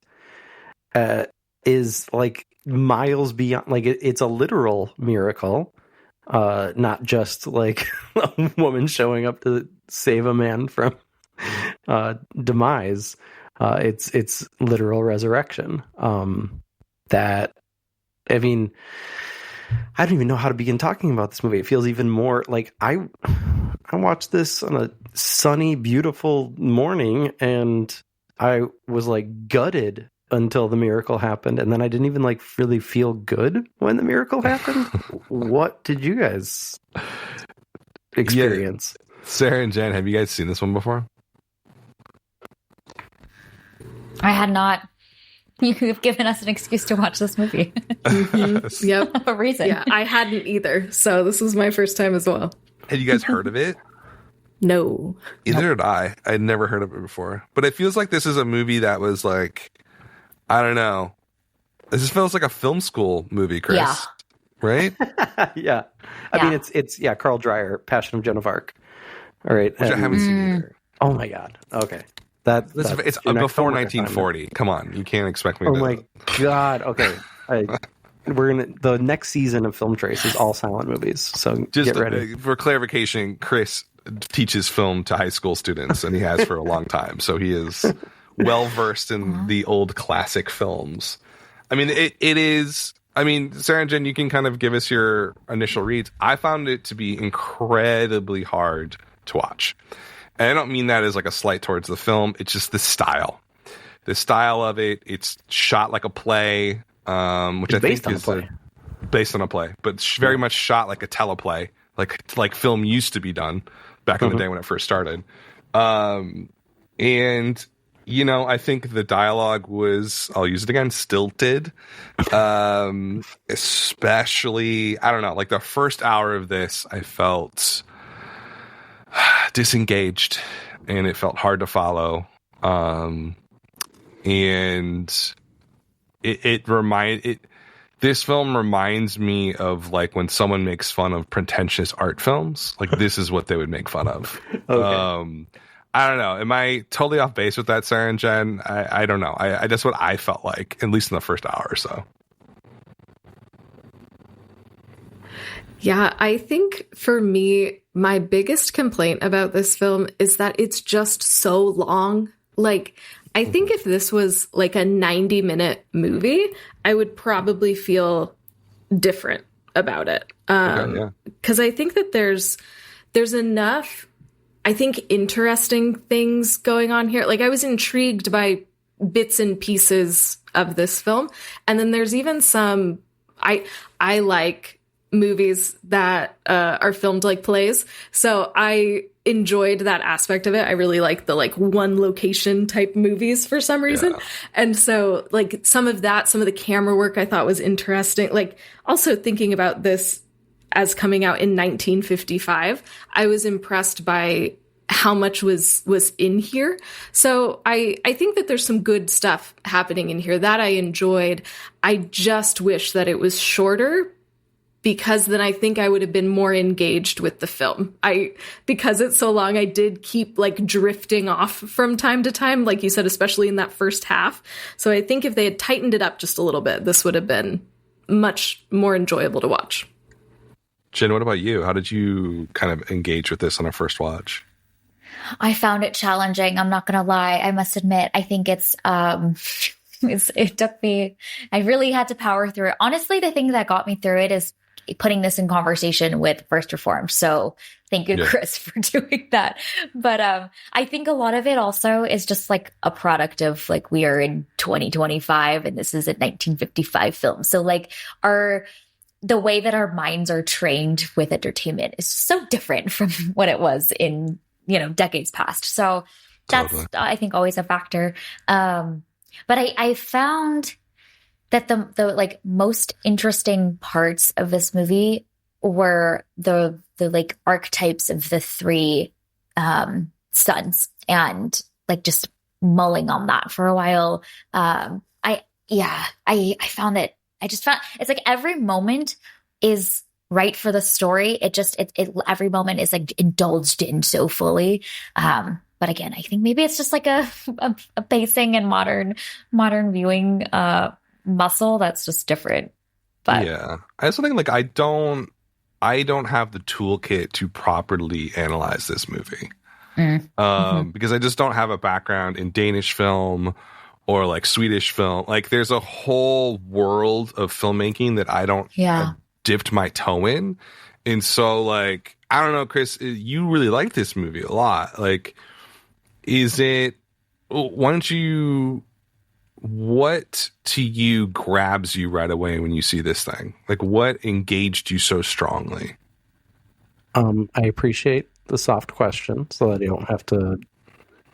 is like miles beyond. Like it's a literal miracle, not just like a woman showing up to save a man from demise. It's literal resurrection. That, I mean, I don't even know how to begin talking about this movie. It feels even more like I watched this on a sunny, beautiful morning, and I was like gutted until the miracle happened, and then I didn't even like really feel good when the miracle happened. What did you guys experience? Yeah. Sarah and Jen, have you guys seen this one before? I had not. You've given us an excuse to watch this movie. Yep. A reason. Yeah, I hadn't either. So this was my first time as well. Had you guys heard of it? No. Either did I. I'd never heard of it before. But it feels like this is a movie that was like, I don't know. This just feels like a film school movie, Chris. Yeah. Right? Yeah. I mean, it's Carl Dreyer, Passion of Joan of Arc. All right. Which I haven't seen either. Oh my God. Okay. It's your next before homework 1940. Come on. You can't expect me to. Oh my God. Okay. The next season of Film Trace is all silent movies. So Just get ready. For clarification, Chris teaches film to high school students, and he has for a long time. So he is well versed in the old classic films. I mean, it is. I mean, Sarah and Jen, you can kind of give us your initial reads. I found it to be incredibly hard to watch. And I don't mean that as like a slight towards the film. It's just the style. The style of it. It's shot like a play, which I think is based on a play, but very much shot like a teleplay, like film used to be done back in the day when it first started. And you know, I think the dialogue was, I'll use it again, stilted. Especially, I don't know, like the first hour of this, I felt disengaged, and it felt hard to follow. And this film reminds me of like when someone makes fun of pretentious art films. Like this is what they would make fun of. Okay. I don't know. Am I totally off base with that, Sarah and Jen? I don't know. I that's what I felt like, at least in the first hour or so. Yeah, I think for me, my biggest complaint about this film is that it's just so long. Like, I think if this was like a 90-minute movie, I would probably feel different about it. Because I think that there's enough, I think, interesting things going on here. Like, I was intrigued by bits and pieces of this film. And then there's even some, I like movies that are filmed like plays. So I enjoyed that aspect of it. I really like the like one location type movies for some reason. Yeah. And so like some of the camera work I thought was interesting. Like also thinking about this as coming out in 1955, I was impressed by how much was in here. So I think that there's some good stuff happening in here that I enjoyed. I just wish that it was shorter, because then I think I would have been more engaged with the film. Because it's so long, I did keep like drifting off from time to time, like you said, especially in that first half. So I think if they had tightened it up just a little bit, this would have been much more enjoyable to watch. Jen, what about you? How did you kind of engage with this on a first watch? I found it challenging. I'm not going to lie. I must admit, I think it took me, I really had to power through it. Honestly, the thing that got me through it is putting this in conversation with First Reformed. So thank you, Chris, for doing that. But I think a lot of it also is just like a product of like, we are in 2025 and this is a 1955 film. So like the way that our minds are trained with entertainment is so different from what it was in, decades past. So that's, I think, always a factor. But I found that the like most interesting parts of this movie were the like archetypes of the three sons, and like just mulling on that for a while. I found it. I just found it's like every moment is right for the story. It every moment is like indulged in so fully. But again, I think maybe it's just like a pacing and modern viewing muscle that's just different. But yeah, I also think like I don't have the toolkit to properly analyze this movie because I just don't have a background in Danish film or like Swedish film. Like there's a whole world of filmmaking that I don't dipped my toe in. And so, like, I don't know, Chris, you really like this movie a lot. Like, what to you grabs you right away when you see this thing? Like, what engaged you so strongly? I appreciate the soft question so that I don't have to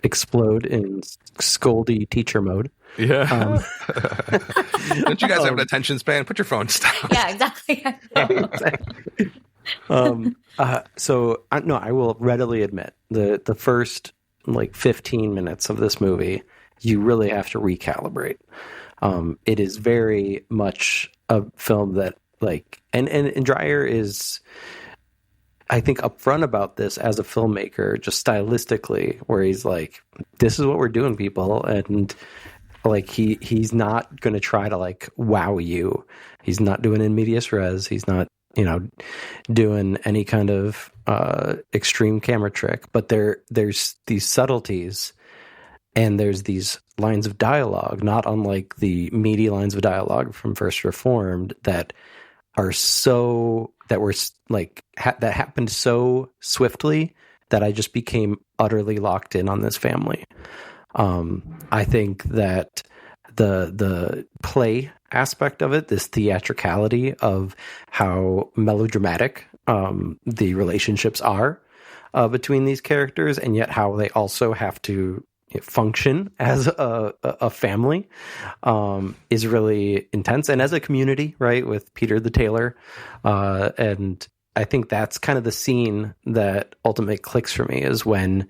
explode in scoldy teacher mode. Yeah. Don't you guys have an attention span? Put your phones down. Yeah, exactly. No, I will readily admit the first like 15 minutes of this movie, you really have to recalibrate. It is very much a film that like, and Dreyer is, I think, upfront about this as a filmmaker, just stylistically, where he's like, this is what we're doing, people. And like, he's not going to try to like wow you. He's not doing in medias res. He's not, doing any kind of extreme camera trick, but there's these subtleties and there's these lines of dialogue, not unlike the meaty lines of dialogue from First Reformed that are that happened so swiftly that I just became utterly locked in on this family. I think that the play aspect of it, this theatricality of how melodramatic the relationships are between these characters, and yet how they also have to function as a family, is really intense, and as a community, right, with Peter the tailor, and I think that's kind of the scene that ultimately clicks for me, is when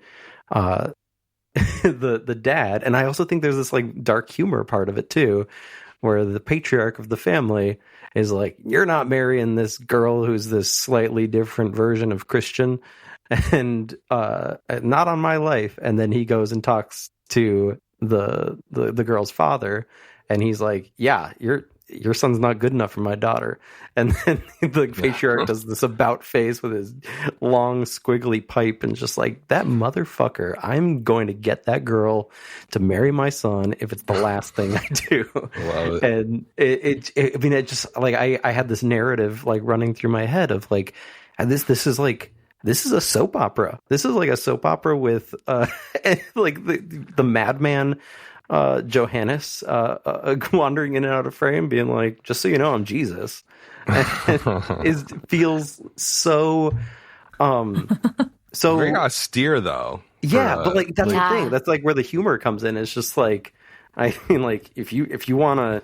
the dad, and I also think there's this like dark humor part of it too, where the patriarch of the family is like, you're not marrying this girl who's this slightly different version of Christian, and not on my life. And then he goes and talks to the girl's father, and he's like, yeah, your son's not good enough for my daughter. And then the patriarch does this about face with his long squiggly pipe and just like, that motherfucker, I'm going to get that girl to marry my son if it's the last thing I do. Love it. And it just like, I had this narrative like running through my head of like, this is a soap opera. This is like a soap opera with like the madman Johannes wandering in and out of frame, being like, just so you know, I'm Jesus. And feels so very austere though. Yeah, but like that's the thing. That's like where the humor comes in. It's just like, I mean, like if you wanna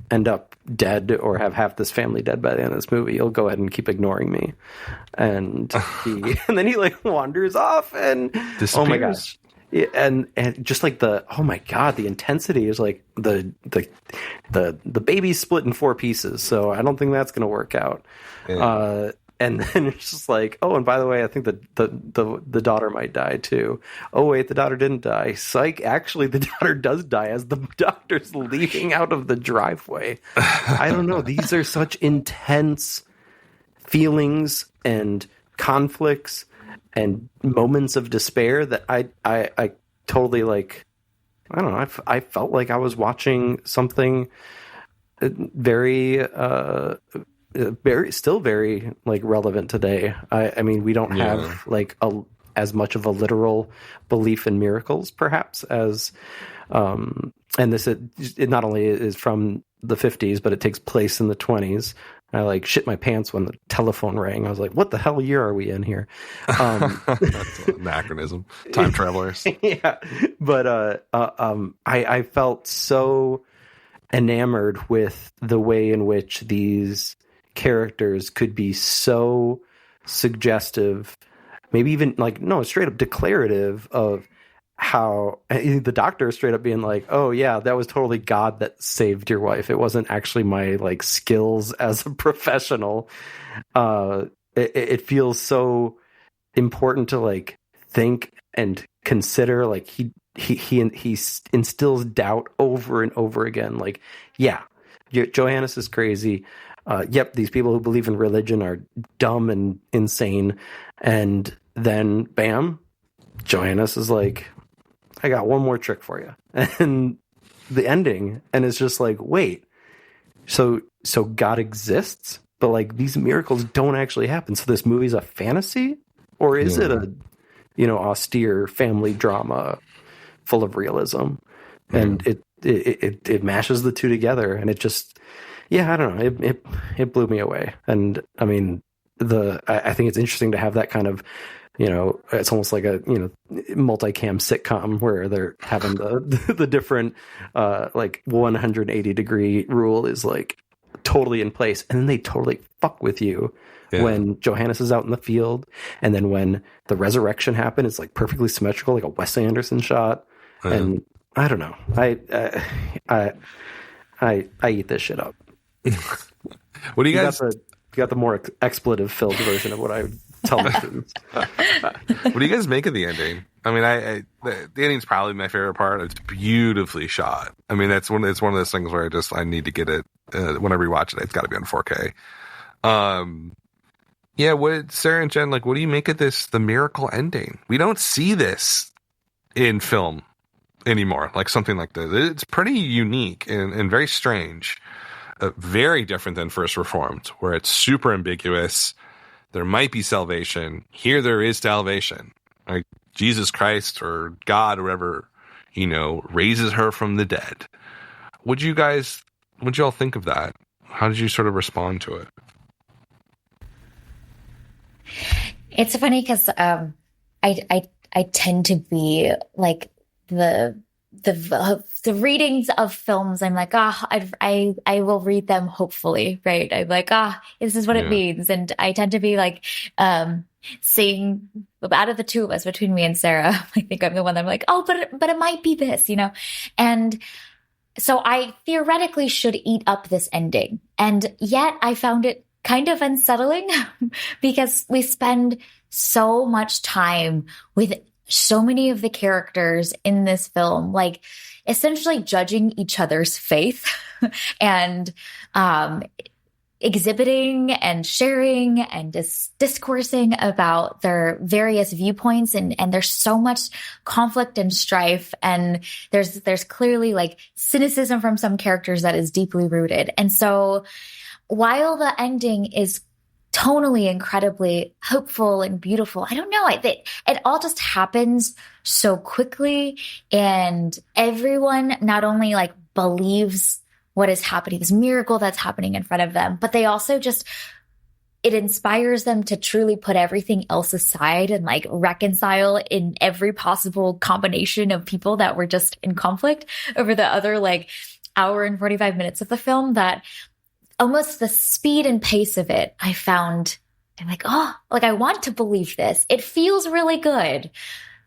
end up dead or have half this family dead by the end of this movie, you'll go ahead and keep ignoring me. And and then he like wanders off and disappears. Oh my gosh. Yeah, and just like the intensity is like the baby's split in 4 pieces, so I don't think that's going to work out. Yeah. And then it's just like, oh, and by the way, I think the daughter might die too. Oh wait, the daughter didn't die. Psych! Actually, the daughter does die as the doctor's leaving out of the driveway. I don't know. These are such intense feelings and conflicts and moments of despair that I totally like, I don't know, I felt like I was watching something very still very like relevant today. I mean, we don't have like as much of a literal belief in miracles perhaps as and this it not only is from the 50s, but it takes place in the 20s. I like shit my pants when the telephone rang. I was like, what the hell year are we in here? That's an anachronism. Time travelers. Yeah. But I felt so enamored with the way in which these characters could be so suggestive, maybe even like, no, straight up declarative of how the doctor is straight up being like, oh yeah, that was totally God that saved your wife. It wasn't actually my like skills as a professional. It feels so important to like think and consider. Like he instills doubt over and over again. Like, yeah, Johannes is crazy. Yep, these people who believe in religion are dumb and insane. And then bam, Johannes is like, I got one more trick for you. And the ending, and it's just like, wait, so so God exists, but like these miracles don't actually happen. So this movie's a fantasy, or is it a, austere family drama full of realism? And it mashes the two together, and it just, I don't know, it blew me away. And I mean, I think it's interesting to have that kind of, it's almost like a multicam sitcom where they're having the different like 180-degree rule is like totally in place, and then they totally fuck with you when Johannes is out in the field, and then when the resurrection happened, it's like perfectly symmetrical, like a Wes Anderson shot. And I don't know, I eat this shit up. What do you guys? You got the more expletive-filled version of what I would tell my students. What do you guys make of the ending? I mean, the ending's probably my favorite part. It's beautifully shot. I mean, it's one of those things where I need to get it when I rewatch it. It's got to be on 4K. What Sarah and Jen, like, what do you make of the miracle ending? We don't see this in film anymore, like something like this. It's pretty unique and very strange. Very different than First Reformed, where it's super ambiguous. There might be salvation. Here there is salvation. Like Jesus Christ or God or whatever, raises her from the dead. What'd you all think of that? How did you sort of respond to it? It's funny because I tend to be like the readings of films, I'm like, I will read them hopefully, right? I'm like, this is what it means. And I tend to be like, seeing out of the two of us, between me and Sarah, I think I'm the one that I'm like, but it might be this, And so I theoretically should eat up this ending. And yet I found it kind of unsettling because we spend so much time with so many of the characters in this film, like essentially judging each other's faith and exhibiting and sharing and discoursing about their various viewpoints. And there's so much conflict and strife. And there's clearly like cynicism from some characters that is deeply rooted. And so while the ending is tonally incredibly hopeful and beautiful, I don't know, it all just happens so quickly, and everyone not only like believes what is happening, this miracle that's happening in front of them, but they also it inspires them to truly put everything else aside and like reconcile in every possible combination of people that were just in conflict over the other like hour and 45 minutes of the film. That almost the speed and pace of it, I found, I'm like, I want to believe this. It feels really good.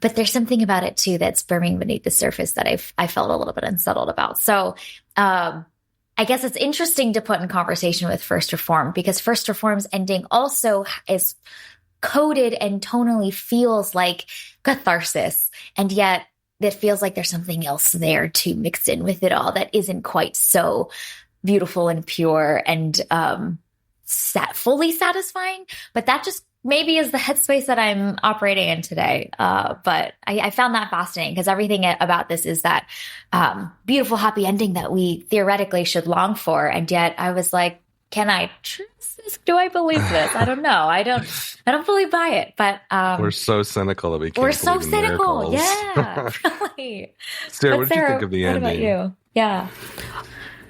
But there's something about it too that's burning beneath the surface that I felt a little bit unsettled about. So I guess it's interesting to put in conversation with First Reformed, because First Reformed's ending also is coded and tonally feels like catharsis. And yet it feels like there's something else there too mixed in with it all that isn't quite so beautiful and pure and fully satisfying. But that just maybe is the headspace that I'm operating in today. But I found that fascinating, because everything about this is that beautiful, happy ending that we theoretically should long for. And yet I was like, can I trust this? Do I believe this? I don't know. I don't fully buy it. But we're so cynical that we can't. We're so believe in cynical. miracles. Yeah, really. Sarah, what did you think of the ending? What about you? Yeah.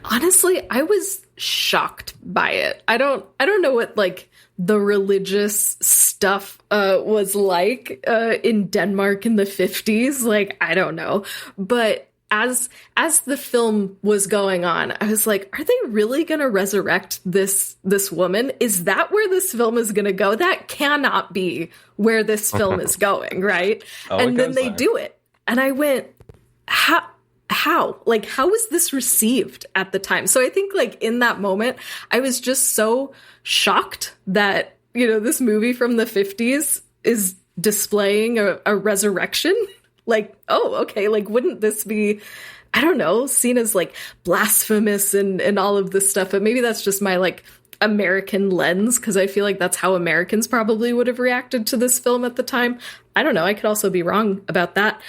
Honestly, I was shocked by it. I don't know what like the religious stuff was like in Denmark in the 50s. Like, I don't know. But as the film was going on, I was like, are they really going to resurrect this woman? Is that where this film is going to go? That cannot be where this film is going, right? And then they do it. And I went, how? Like, how was this received at the time? So I think like in that moment, I was just so shocked that, this movie from the 50s is displaying a resurrection. Like, oh, okay. Like, wouldn't this be, I don't know, seen as like blasphemous and all of this stuff? But maybe that's just my like American lens, because I feel like that's how Americans probably would have reacted to this film at the time. I don't know. I could also be wrong about that.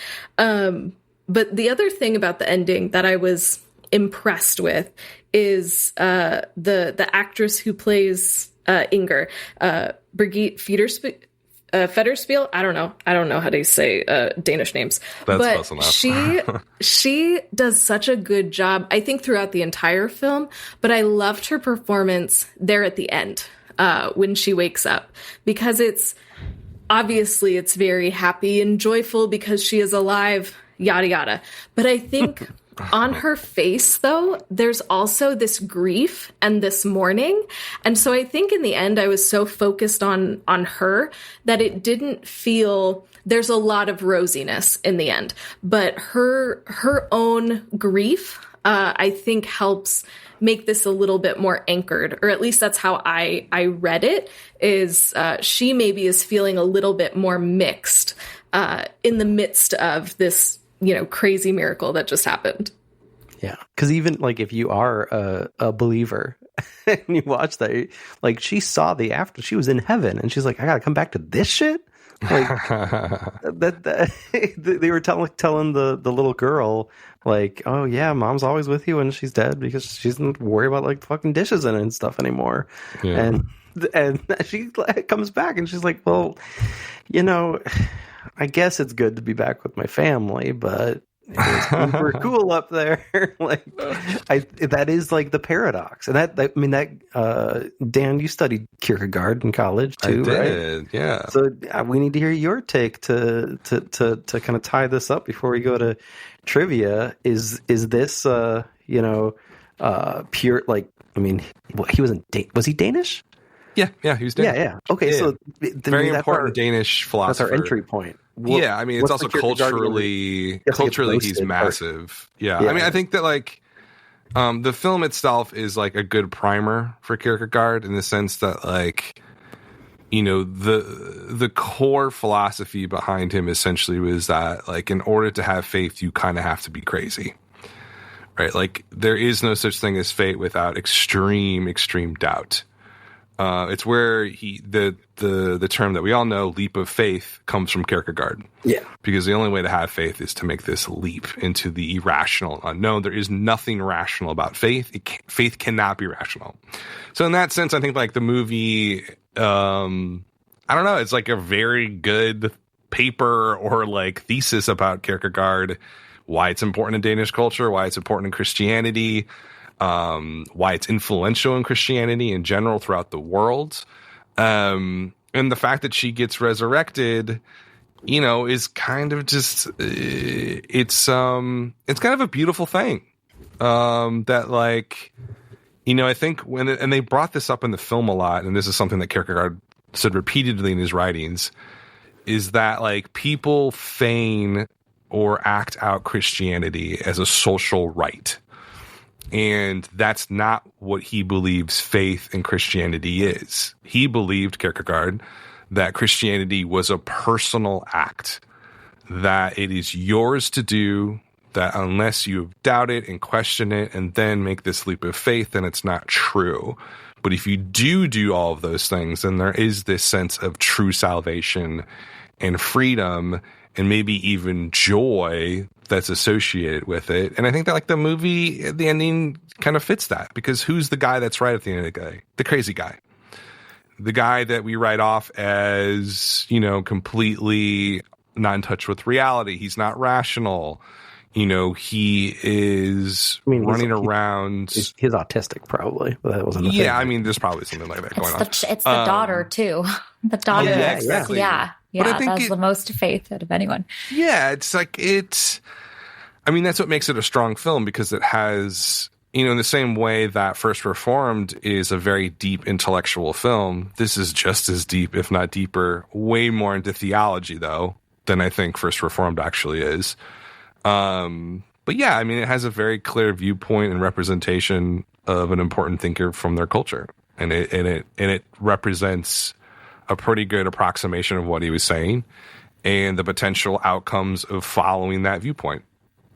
But the other thing about the ending that I was impressed with is the actress who plays Inger, Brigitte Federspiel. I don't know how to say Danish names. That's close enough. she does such a good job, I think, throughout the entire film. But I loved her performance there at the end when she wakes up, because it's very happy and joyful because she is alive, yada yada. But I think on her face, though, there's also this grief and this mourning. And so I think in the end, I was so focused on her that it didn't feel, there's a lot of rosiness in the end. But her own grief, I think, helps make this a little bit more anchored, or at least that's how I read it, is she maybe is feeling a little bit more mixed in the midst of this, crazy miracle that just happened. Yeah, because even like if you are a believer and you watch that, like she saw the after, she was in heaven, and she's like, I gotta come back to this shit. Like they were telling the little girl, like, oh yeah, mom's always with you when she's dead because she doesn't worry about like fucking dishes and stuff anymore. Yeah. And she comes back and she's like, well, I guess it's good to be back with my family, but it's super cool up there. Like, that is like the paradox, and Dan, you studied Kierkegaard in college too, I did, right? Yeah. So we need to hear your take to kind of tie this up before we go to trivia. Is this pure, like, I mean, he was he Danish? Yeah, he was Danish. Yeah. Okay, yeah. So very important Danish philosopher. That's our entry point. I mean, it's also culturally he's massive. Yeah. I mean, I think that like the film itself is like a good primer for Kierkegaard in the sense that like, the core philosophy behind him essentially was that like in order to have faith, you kind of have to be crazy, right? Like there is no such thing as faith without extreme doubt. It's where the term that we all know, leap of faith, comes from Kierkegaard. Yeah. Because the only way to have faith is to make this leap into the irrational unknown. There is nothing rational about faith. Faith cannot be rational. So in that sense, I think like the movie, I don't know, it's like a very good paper or like thesis about Kierkegaard, why it's important in Danish culture, why it's important in Christianity, why it's influential in Christianity in general throughout the world. And the fact that she gets resurrected, is kind of just, it's kind of a beautiful thing. That like, I think and they brought this up in the film a lot, and this is something that Kierkegaard said repeatedly in his writings, is that like people feign or act out Christianity as a social right. And that's not what he believes faith in Christianity is. He believed, Kierkegaard, that Christianity was a personal act, that it is yours to do, that unless you doubt it and question it and then make this leap of faith, then it's not true. But if you do all of those things, then there is this sense of true salvation and freedom and maybe even joy that's associated with it. And I think that like the movie, the ending kind of fits that, because who's the guy that's right at the end of the day? The crazy guy. The guy that we write off as, completely not in touch with reality. He's not rational. He is running around. He's autistic, probably. But that wasn't. I mean, there's probably something like that going on. It's the daughter too. The daughter. Yeah, exactly. Yeah. But I think that's the most faith out of anyone. Yeah, it's like I mean, that's what makes it a strong film, because it has, in the same way that First Reformed is a very deep intellectual film, this is just as deep, if not deeper, way more into theology, though, than I think First Reformed actually is. But yeah, I mean, it has a very clear viewpoint and representation of an important thinker from their culture. And it represents a pretty good approximation of what he was saying and the potential outcomes of following that viewpoint.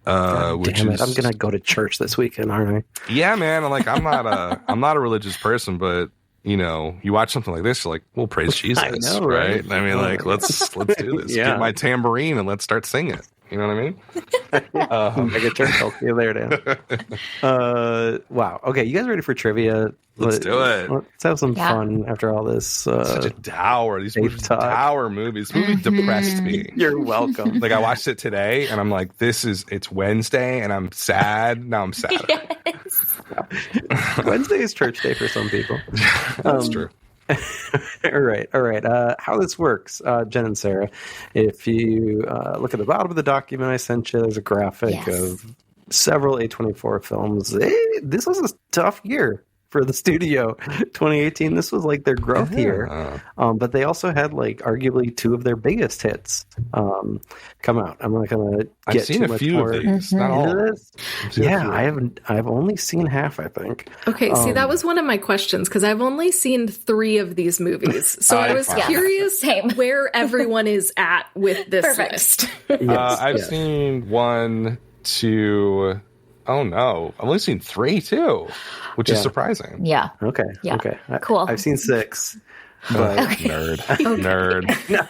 I'm gonna go to church this weekend, aren't I? Yeah, man. I'm not a religious person, but you watch something like this, you're like, well, praise Jesus, I know, right? I mean, like, let's do this. Get my tambourine and let's start singing. You know what I mean? Make a turn. See you there, Dan. Wow. Okay, you guys ready for trivia? Let's do it. Let's have some fun after all this. Such a dour. These movies, talk. dour movies. This movie depressed me. You're welcome. Like I watched it today, and I'm like, it's Wednesday, and I'm sad. Now I'm sad. Yes. Wednesday is church day for some people. That's true. All right. How this works, Jen and Sarah, if you look at the bottom of the document I sent you, there's a graphic of several A24 films. This was a tough year for the studio. 2018, this was like their growth year. But they also had like arguably two of their biggest hits come out. I'm not going to get too much more of these. Not all. into this. Yeah, I've only seen half, I think. Okay, see, that was one of my questions because I've only seen 3 of these movies. So I was curious where everyone is at with this list. I've seen 1, 2. Oh no, I've only seen 3 too, which is surprising. Yeah. Okay. Yeah. Okay. Cool. I've seen 6. But Nerd. No,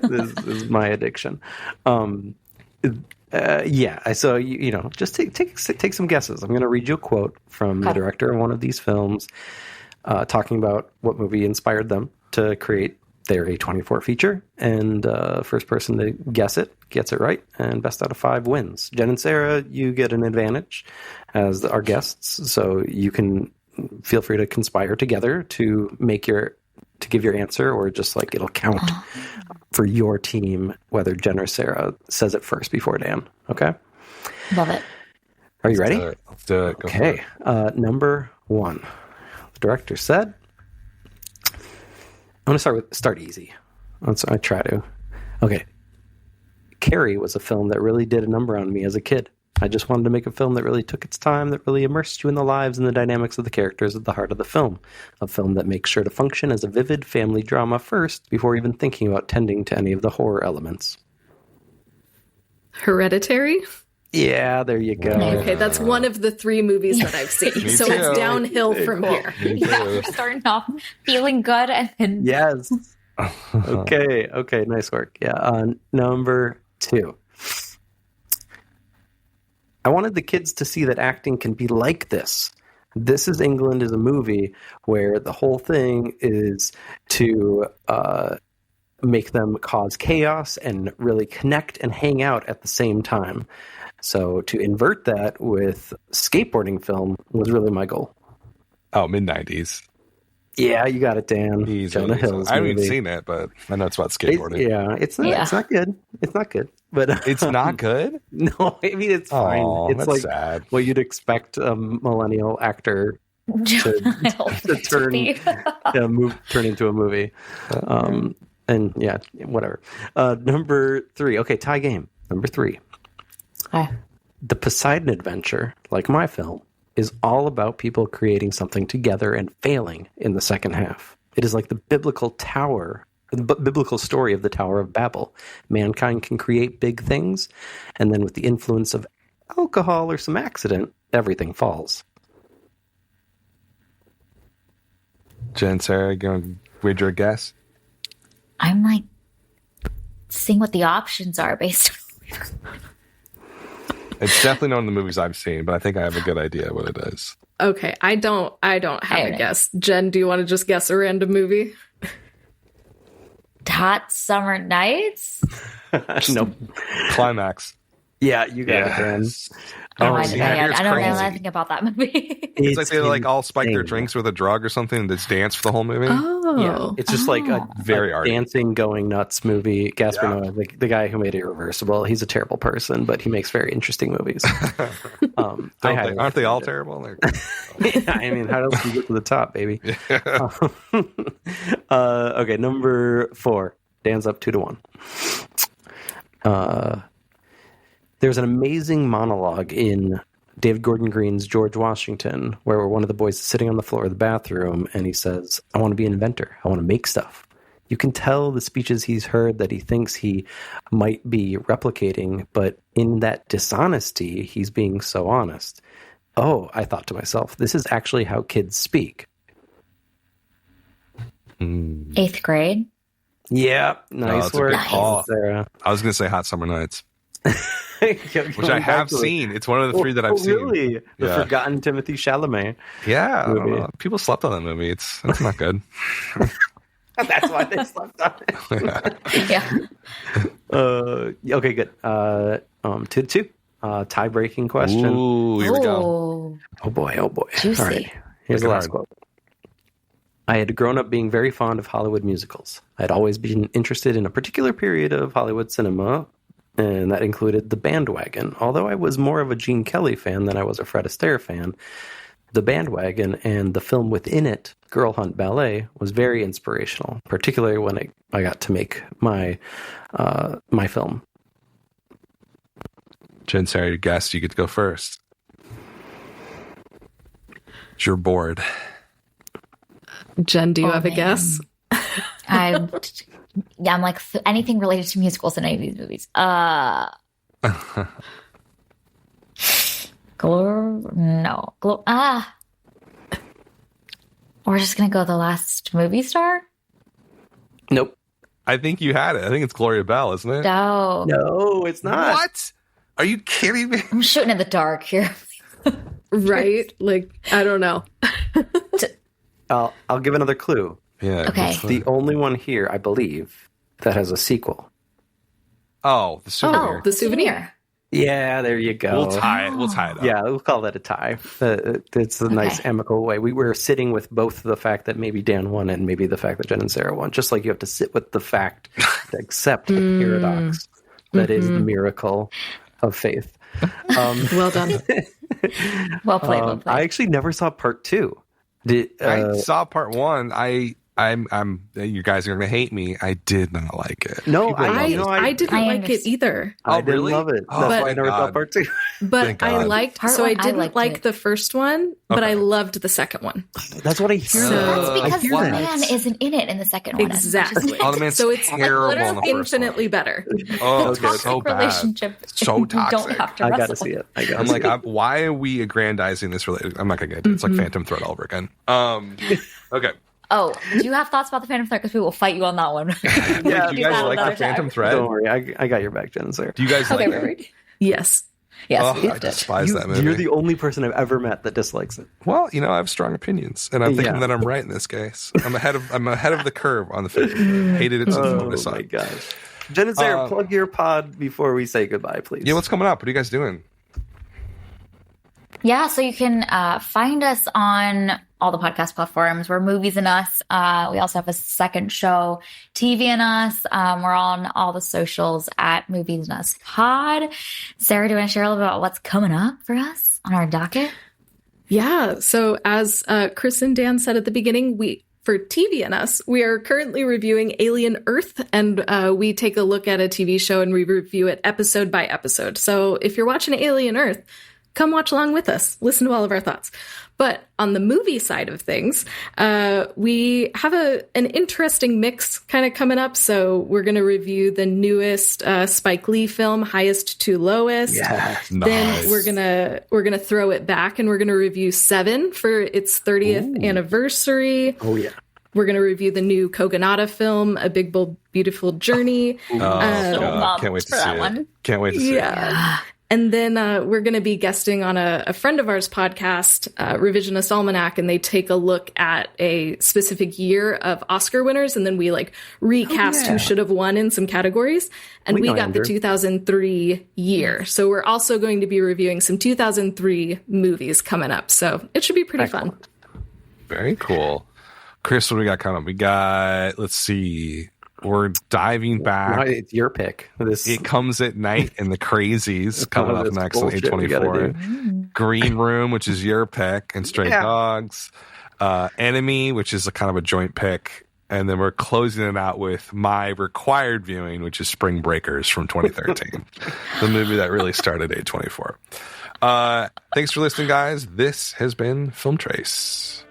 this is my addiction. So you know, just take some guesses. I'm going to read you a quote from the director of one of these films, talking about what movie inspired them to create their A24 feature, and first person to guess it gets it right, and best out of 5 wins. Jen and Sarah, you get an advantage as our guests, so you can feel free to conspire together to give your answer, or just like it'll count for your team whether Jen or Sarah says it first before Dan. Okay? Love it. Are you ready? Let's do it. Go Okay. Number 1. The director said, I'm going to start easy. I try to. Okay. Carrie was a film that really did a number on me as a kid. I just wanted to make a film that really took its time, that really immersed you in the lives and the dynamics of the characters at the heart of the film. A film that makes sure to function as a vivid family drama first, before even thinking about tending to any of the horror elements. Hereditary? Yeah, there you go. Okay, that's one of the 3 movies that I've seen. So too. it's downhill from here. Yeah, we're starting off feeling good and then Yes. Okay, nice work. Yeah, number 2. I wanted the kids to see that acting can be like this. This Is England is a movie where the whole thing is to make them cause chaos and really connect and hang out at the same time. So to invert that with skateboarding film was really my goal. Oh, mid-90s. Yeah, you got it, Dan. Easy. Jonah Hill's I haven't movie. even seen it, but I know it's about skateboarding. It's not good. It's not good. But It's not good? No, I mean it's fine. It's that's like sad. what you'd expect a millennial actor to turn into a movie. And yeah, whatever. Number 3. Okay, tie game. Number 3. The Poseidon Adventure, like my film, is all about people creating something together and failing in the second half. It is like the biblical story of the Tower of Babel. Mankind can create big things, and then with the influence of alcohol or some accident, everything falls. Jen, Sarah, you going to wager a guess? I'm like seeing what the options are based on. It's definitely not one of the movies I've seen, but I think I have a good idea what it is. Okay, I don't have a guess. Jen, do you want to just guess a random movie? Hot Summer Nights? No. Climax. Yeah, you got it, Dan. I don't it's know crazy. anything about that movie. It's like they all spike their drinks with a drug or something and just dance for the whole movie. Oh. Yeah, it's just like a Very arty. dancing, going nuts movie. Gaspar Noé, the guy who made Irreversible, he's a terrible person, but he makes very interesting movies. Aren't they all terrible? Yeah, I mean, how else do you get to the top, baby? Okay, number 4. Dan's up 2-1. There's an amazing monologue in David Gordon Green's George Washington where one of the boys is sitting on the floor of the bathroom and he says, I want to be an inventor. I want to make stuff. You can tell the speeches he's heard that he thinks he might be replicating, but in that dishonesty, he's being so honest. Oh, I thought to myself, this is actually how kids speak. 8th grade? Yeah, nice work, Nice. Sarah. I was going to say Hot Summer Nights. which I have seen. It's one of the three that I've seen. Really? The Yeah. forgotten Timothy Chalamet. Yeah, I don't movie. know. People slept on that movie. It's not good. That's why they slept on it. Yeah. Okay, good. 2-2. Tie-breaking question. Ooh, here we go. Oh, Oh boy. Juicy. All right. Here's the last quote. I had grown up being very fond of Hollywood musicals. I had always been interested in a particular period of Hollywood cinema, and that included The Bandwagon. Although I was more of a Gene Kelly fan than I was a Fred Astaire fan, The Bandwagon and the film within it, Girl Hunt Ballet, was very inspirational, particularly when I got to make my film. Jen, Sarah, your guest, you get to go first. You're bored. Jen, do you have a man. guess? I'm like anything related to musicals in any of these movies. We're just gonna go the last movie star. Nope. I think you had it. I think it's Gloria Bell, isn't it? No, it's not. What? Are you kidding me? I'm shooting in the dark here. Right? Like, I don't know. I'll give another clue. Yeah. Okay. it's The only one here, I believe, that has a sequel. Oh, the souvenir. Oh, the souvenir. Yeah, there you go. We'll tie it. We'll tie it up. Yeah, we'll call that a tie. It's a nice amicable way. We were sitting with both the fact that maybe Dan won and maybe the fact that Jen and Sarah won. Just like you have to sit with the fact to accept the paradox that is the miracle of faith. Well done. Well played. Well played. I actually never saw part 2. I saw part 1. I'm. You guys are gonna hate me. I did not like it. No, People I love I this. didn't like it either. I didn't really? love it. Oh, That's why I thank never saw God. part 2. But Thank I God. liked, Part so I one, I didn't liked like it. the first one, but Okay. I loved the second one. That's what I hear. So- That's I because hear the that. man isn't in it in the second one. as much as Exactly. Oh, the man's So it's terrible in the literally first one. infinitely better. Oh, the toxic so bad. relationship. So You toxic. don't have to I wrestle. gotta see it. I'm like, why are we aggrandizing this relationship? I'm not gonna get into it. It's like Phantom Thread all over again. Okay. Oh, do you have thoughts about the Phantom Thread? Because we will fight you on that one. Yeah, Do you guys like the Phantom Thread? Don't worry, I got your back, Jen and Sarah. Do you guys Okay, like it? Reverend. Yes. Yes, Oh, we I did. despise that movie. You're the only person I've ever met that dislikes it. Well, I have strong opinions, and I'm thinking that I'm right in this case. I'm ahead of the curve on the Phantom. Hated it since the moment I saw my it. gosh. Jen and Sarah, plug your pod before we say goodbye, please. Yeah, what's coming up? What are you guys doing? Yeah, so you can find us on all the podcast platforms. We're Movies and Us. We also have a second show, TV and Us. We're on all the socials at Movies and Us Pod. Sarah, do you want to share a little bit about what's coming up for us on our docket? Yeah. So as Chris and Dan said at the beginning, for TV and Us, we are currently reviewing Alien Earth, and we take a look at a TV show and we review it episode by episode. So if you're watching Alien Earth, come watch along with us. Listen to all of our thoughts. But on the movie side of things, we have an interesting mix kind of coming up. So we're going to review the newest Spike Lee film, Highest to Lowest. Yes. Then we're gonna throw it back and we're gonna review Seven for its 30th anniversary. Oh, yeah. We're gonna review the new Kogonada film, A Big Bold Beautiful Journey. Oh, God. Can't wait to for see that it. one. Can't wait to see it. Yeah. And then we're going to be guesting on a friend of ours podcast, Revisionist Almanac, and they take a look at a specific year of Oscar winners, and then we recast who should have won in some categories. And we know got Andrew. the 2003 year. So we're also going to be reviewing some 2003 movies coming up. So it should be pretty fun. Very cool. Chris, what do we got coming up? We got, let's see, we're diving back. No, it's your pick. It Comes at Night and the Crazies coming up this next on bullshit we gotta A24. Green Room, which is your pick, and Stray Dogs. Enemy, which is a kind of a joint pick. And then we're closing it out with my required viewing, which is Spring Breakers from 2013. The movie that really started A24. Thanks for listening, guys. This has been Film Trace.